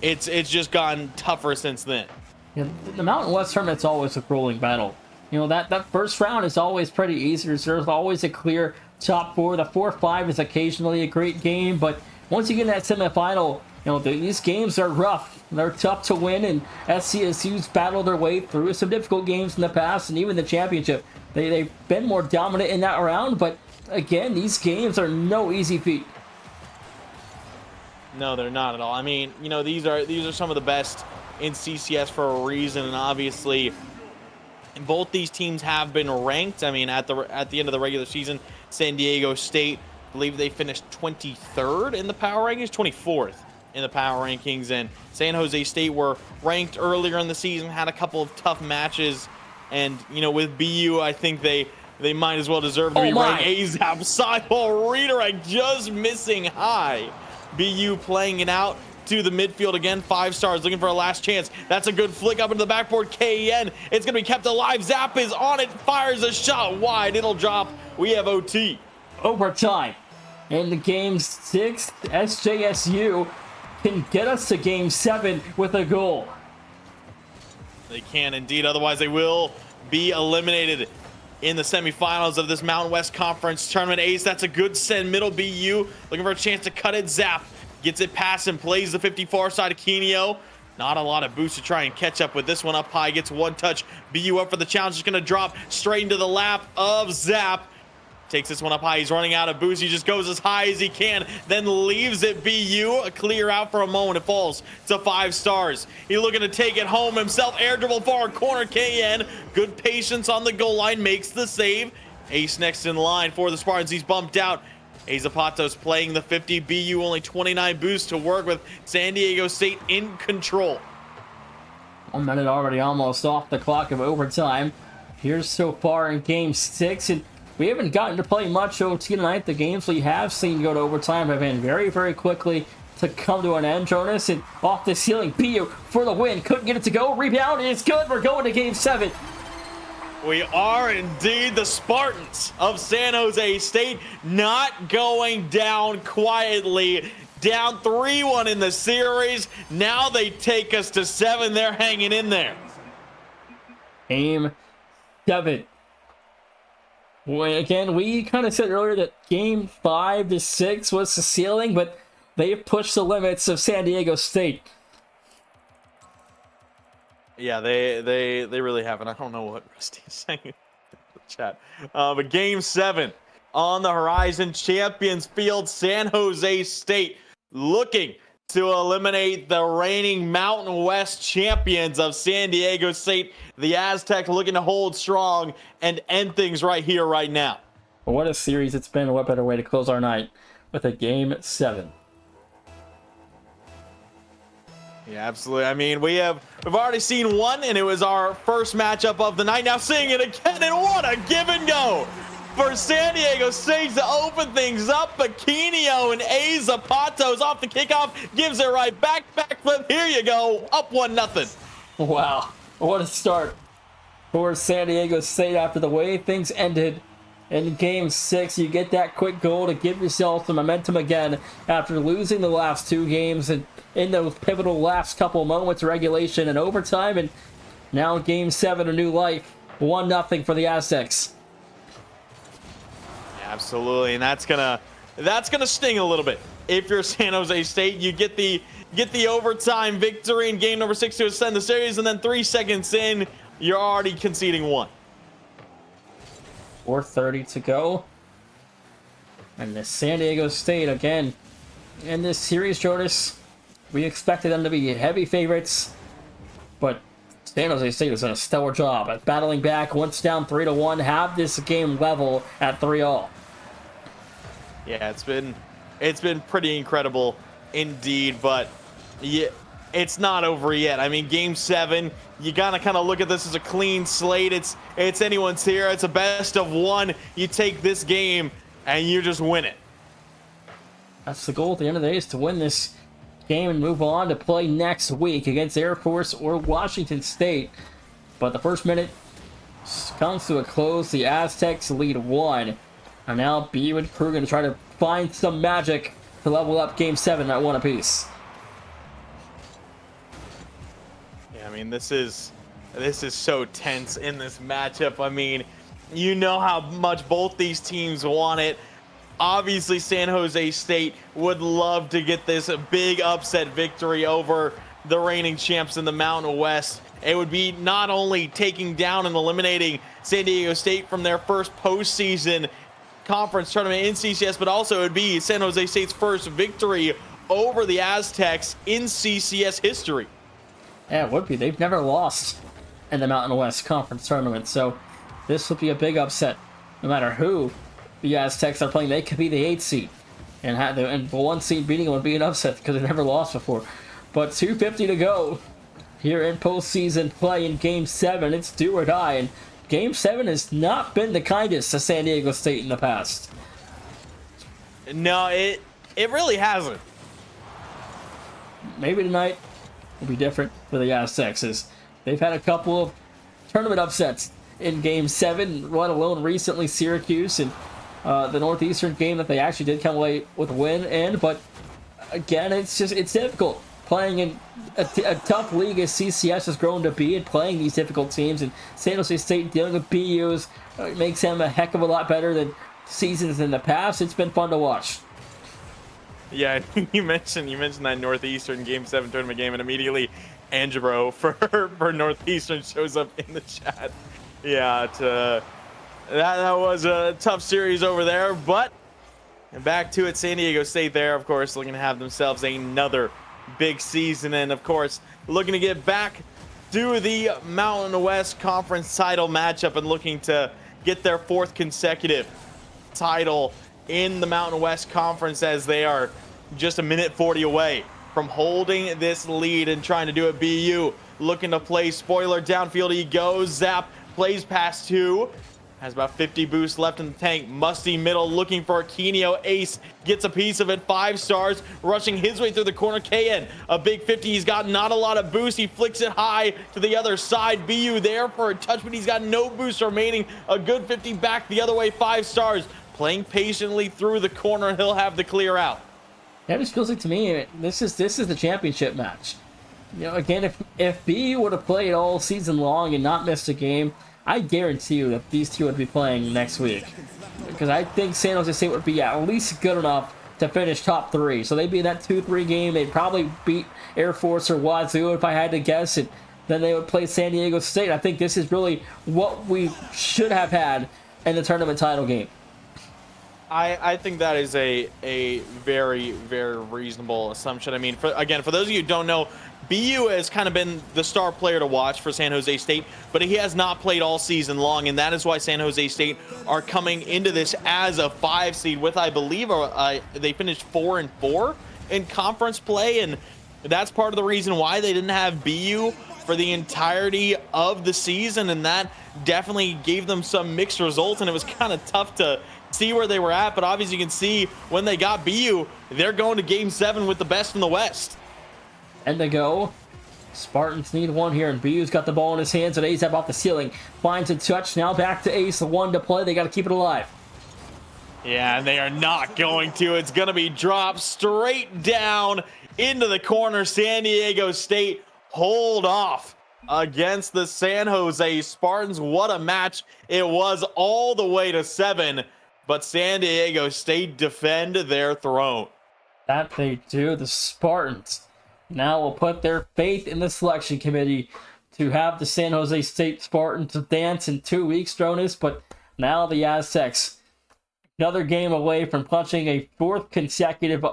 it's just gotten tougher since then. Yeah, the Mountain West tournament's always a grueling battle. You know, that first round is always pretty easy. There's always a clear top 4. The 4-5 is occasionally a great game, but once you get in that semifinal, you know, these games are rough. They're tough to win, and SCSU's battled their way through some difficult games in the past, and even the championship. They've been more dominant in that round, but again, these games are no easy feat. No, they're not at all. I mean, you know, these are some of the best in CCS for a reason, and obviously both these teams have been ranked. I mean, at the end of the regular season, San Diego State, I believe they finished 23rd in the power rankings, 24th in the power rankings, and San Jose State were ranked earlier in the season, had a couple of tough matches, and you know, with BU, I think they might as well deserve to be ranked. AZAP sideball redirect just missing high. BU playing it out to the midfield again. 5 stars looking for a last chance. That's a good flick up into the backboard. KEN, it's going to be kept alive. Zap is on it, fires a shot wide. It'll drop. We have OT. Overtime. In the game 6, SJSU can get us to game 7 with a goal. They can indeed. Otherwise, they will be eliminated in the semifinals of this Mountain West Conference tournament. Ace, that's a good send. Middle BU looking for a chance to cut it. Zap gets it past and plays the 50 far side of Kenio. Not a lot of boost to try and catch up with this one. Up high, gets one touch. BU up for the challenge. Just going to drop straight into the lap of Zap. Takes this one up high. He's running out of boost. He just goes as high as he can, then leaves it BU. A clear out for a moment. It falls to 5 stars. He's looking to take it home himself. Air dribble far corner. KN. Good patience on the goal line. Makes the save. Ace next in line for the Spartans. He's bumped out. Zapatos playing the 50. BU only 29 boosts to work with. San Diego State in control. 1 minute already almost off the clock of overtime. Here's so far in game 6, and we haven't gotten to play much OT tonight. The games we have seen go to overtime have been very, very quickly to come to an end, Jonas. And off the ceiling, BU for the win. Couldn't get it to go. Rebound is good. We're going to game 7. We are indeed the Spartans of San Jose State, not going down quietly. Down 3-1 in the series. Now they take us to 7. They're hanging in there. Game 7. Again, we kind of said earlier that game 5 to 6 was the ceiling, but they've pushed the limits of San Diego State. Yeah, they really haven't. I don't know what Rusty is saying in the chat. But game 7 on the horizon. Champions Field, San Jose State looking to eliminate the reigning Mountain West champions of San Diego State. The Aztecs looking to hold strong and end things right here, right now. What a series it's been. What better way to close our night with a game 7. Yeah, absolutely. I mean, we've already seen one, and it was our first matchup of the night. Now seeing it again, and what a give and go for San Diego State to open things up. Aquino and Zapatos off the kickoff, gives it right back. Backflip, here you go, up 1-0. Wow, what a start for San Diego State after the way things ended in game 6. You get that quick goal to give yourself some momentum again after losing the last 2 games and in those pivotal last couple moments of regulation and overtime. And now game 7, a new life, 1-0 for the Aztecs. Absolutely, and that's gonna sting a little bit. If you're San Jose State, you get the overtime victory in game number 6 to ascend the series, and then 3 seconds in, you're already conceding 1. 4:30 to go, and the San Diego State again in this series, Jonas. We expected them to be heavy favorites, but San Jose State has done a stellar job at battling back. Once down 3-1, have this game level at 3-all. Yeah, it's been pretty incredible indeed, but yeah, it's not over yet. I mean, game 7, you gotta kind of look at this as a clean slate. It's anyone's here. It's a best of 1. You take this game and you just win it. That's the goal at the end of the day, is to win this game and move on to play next week against Air Force or Washington State. But the first minute comes to a close. The Aztecs lead 1. And now BU and Crew going to try to find some magic to level up game 7 at 1 apiece. Yeah, I mean, this is so tense in this matchup. I mean, you know how much both these teams want it. Obviously, San Jose State would love to get this big upset victory over the reigning champs in the Mountain West. It would be not only taking down and eliminating San Diego State from their first postseason conference tournament in CCS, but also it would be San Jose State's first victory over the Aztecs in CCS history. Yeah, it would be. They've never lost in the Mountain West Conference tournament, so this would be a big upset. No matter who the Aztecs are playing, they could be the 8th seed, and the 1 seed beating them would be an upset because they never lost before. But 2:50 to go here in postseason play in Game 7. It's do or die, and Game 7 has not been the kindest to San Diego State in the past. No, it really hasn't. Maybe tonight will be different for the Aztecs, as they've had a couple of tournament upsets in Game 7, let alone recently Syracuse and the Northeastern game that they actually did come away with a win in. But again, it's difficult playing in a tough league as CCS has grown to be, and playing these difficult teams. And San Jose State dealing with BUs makes them a heck of a lot better than seasons in the past. It's been fun to watch. Yeah, you mentioned that Northeastern Game 7 tournament game, and immediately Angelo for Northeastern shows up in the chat. Yeah, that was a tough series over there, but back to it. San Diego State there, of course, looking to have themselves another big season, and of course looking to get back to the Mountain West Conference title matchup and looking to get their 4th consecutive title in the Mountain West Conference, as they are just a minute 40 away from holding this lead and trying to do it. BU looking to play spoiler downfield. He goes, zap, plays past 2. Has about 50 boosts left in the tank. Musty middle looking for Aquino. Ace gets a piece of it. 5 stars rushing his way through the corner. KN, a big 50. He's got not a lot of boost. He flicks it high to the other side. BU there for a touch, but he's got no boost remaining. A good 50 back the other way. 5 stars playing patiently through the corner. He'll have the clear out. Yeah, it just feels like to me this is the championship match. You know, again, if BU would have played all season long and not missed a game, I guarantee you that these two would be playing next week, because I think San Jose State would be at least good enough to finish top 3. So they'd be in that 2-3 game. They'd probably beat Air Force or Wazoo if I had to guess, and then they would play San Diego State. I think this is really what we should have had in the tournament title game. I think that is a very, very reasonable assumption. I mean, for those of you who don't know, BU has kind of been the star player to watch for San Jose State, but he has not played all season long, and that is why San Jose State are coming into this as a 5 seed with, I believe, they finished 4-4 in conference play, and that's part of the reason why they didn't have BU for the entirety of the season, and that definitely gave them some mixed results, and it was kind of tough to see where they were at. But obviously you can see when they got BU, they're going to Game 7 with the best in the West. And they go. Spartans need one here, and BU's got the ball in his hands, and Ace up off the ceiling. Finds a touch, now back to Ace, 1 to play. They got to keep it alive. Yeah, and they are not going to. It's going to be dropped straight down into the corner. San Diego State hold off against the San Jose Spartans. What a match it was, all the way to 7. But San Diego State defend their throne. That they do. The Spartans now will put their faith in the selection committee to have the San Jose State Spartans dance in 2 weeks, Dronis. But now the Aztecs, another game away from punching a fourth consecutive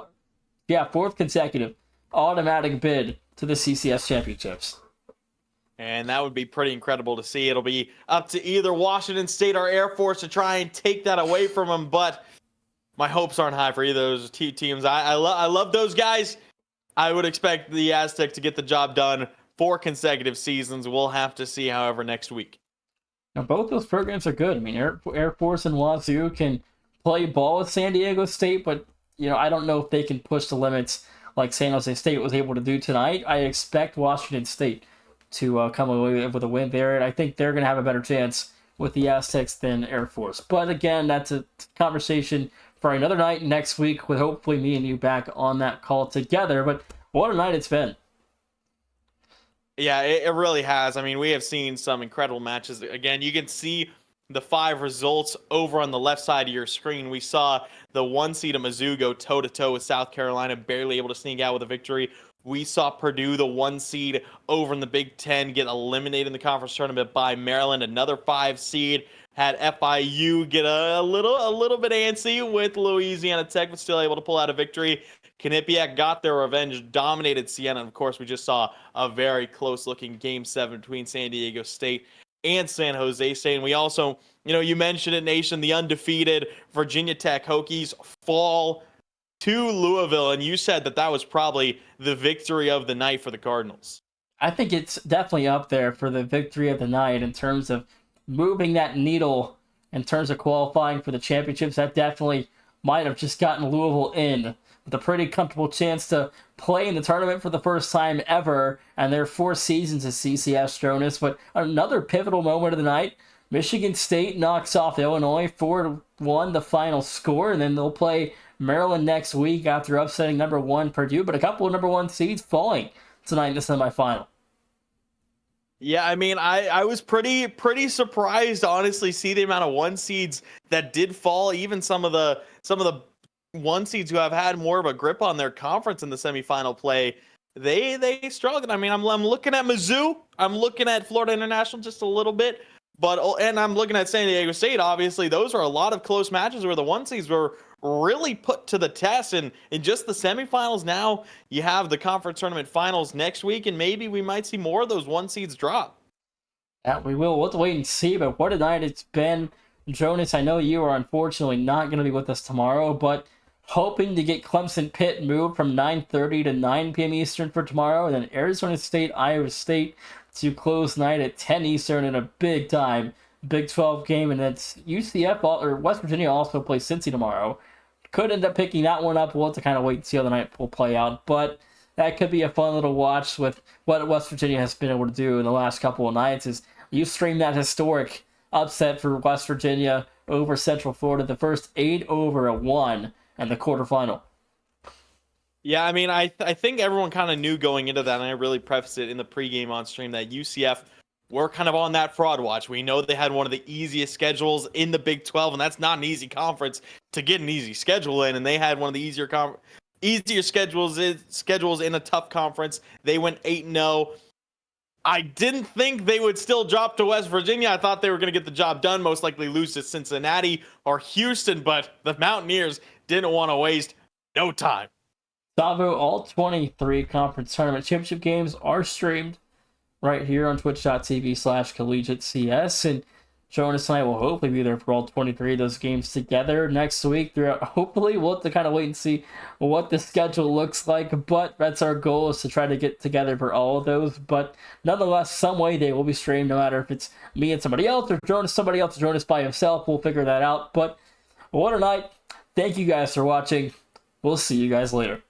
automatic bid to the CCS championships. And that would be pretty incredible to see. It'll be up to either Washington State or Air Force to try and take that away from them. But my hopes aren't high for either of those teams. I love those guys. I would expect the Aztecs to get the job done 4 consecutive seasons. We'll have to see, however, next week. Now, both those programs are good. I mean, Air Force and Wazoo can play ball with San Diego State, but I don't know if they can push the limits like San Jose State was able to do tonight. I expect Washington State to come away with a win there, and I think they're going to have a better chance with the Aztecs than Air Force. But again, that's a conversation for another night next week, with hopefully me and you back on that call together. But what a night it's been. Yeah, it really has. I mean, we have seen some incredible matches. Again, you can see the 5 results over on the left side of your screen. We saw the 1 seed of Mizzou go toe-to-toe with South Carolina, barely able to sneak out with a victory. We saw Purdue, the 1 seed over in the Big Ten, get eliminated in the conference tournament by Maryland. Another 5 seed had FIU get a little bit antsy with Louisiana Tech, but still able to pull out a victory. Quinnipiac got their revenge, dominated Siena. And of course, we just saw a very close-looking Game 7 between San Diego State and San Jose State. And we also, you mentioned it, Nation, the undefeated Virginia Tech Hokies fall to Louisville, and you said that was probably the victory of the night for the Cardinals. I think it's definitely up there for the victory of the night in terms of moving that needle in terms of qualifying for the championships. That definitely might have just gotten Louisville in with a pretty comfortable chance to play in the tournament for the first time ever, and their 4 seasons as CCS, Jonas. But another pivotal moment of the night, Michigan State knocks off Illinois 4-1, the final score, and then they'll play Maryland next week after upsetting number 1 Purdue, but a couple of number 1 seeds falling tonight in the semifinal. Yeah, I mean, I was pretty surprised to honestly see the amount of 1 seeds that did fall. Even some of the 1 seeds who have had more of a grip on their conference in the semifinal play, they struggled. I mean, I'm looking at Mizzou, I'm looking at Florida International just a little bit, and I'm looking at San Diego State. Obviously, those are a lot of close matches where the 1 seeds were really put to the test. And in just the semifinals, now you have the conference tournament finals next week, and maybe we might see more of those 1 seeds drop. Yeah, we will. We'll have to wait and see, but what a night it's been. Jonas, I know you are unfortunately not going to be with us tomorrow, but hoping to get Clemson Pitt moved from 9:30 to 9 p.m. Eastern for tomorrow, and then Arizona State, Iowa State to close night at 10 Eastern in a big time Big 12 game, and it's UCF or West Virginia also plays Cincy tomorrow. Could end up picking that one up. We'll have to kind of wait and see how the night will play out, but that could be a fun little watch with what West Virginia has been able to do in the last couple of nights. Is you stream that historic upset for West Virginia over Central Florida, the first 8-1 and the quarterfinal. Yeah, I mean, I think everyone kind of knew going into that, and I really prefaced it in the pregame on stream, that UCF were kind of on that fraud watch. We know they had one of the easiest schedules in the Big 12, and that's not an easy conference to get an easy schedule in, and they had one of the easier schedules in a tough conference. They went 8-0. I didn't think they would still drop to West Virginia. I thought they were going to get the job done, most likely lose to Cincinnati or Houston, but the Mountaineers didn't want to waste no time. Savo, all 23 conference tournament championship games are streamed right here on twitch.tv/collegiatecs, and Jonas and I will hopefully be there for all 23 of those games together next week. Hopefully, we'll have to kind of wait and see what the schedule looks like, but that's our goal, is to try to get together for all of those. But nonetheless, some way they will be streamed, no matter if it's me and somebody else, or somebody else Jonas by himself. We'll figure that out. But what a night. Thank you guys for watching. We'll see you guys later.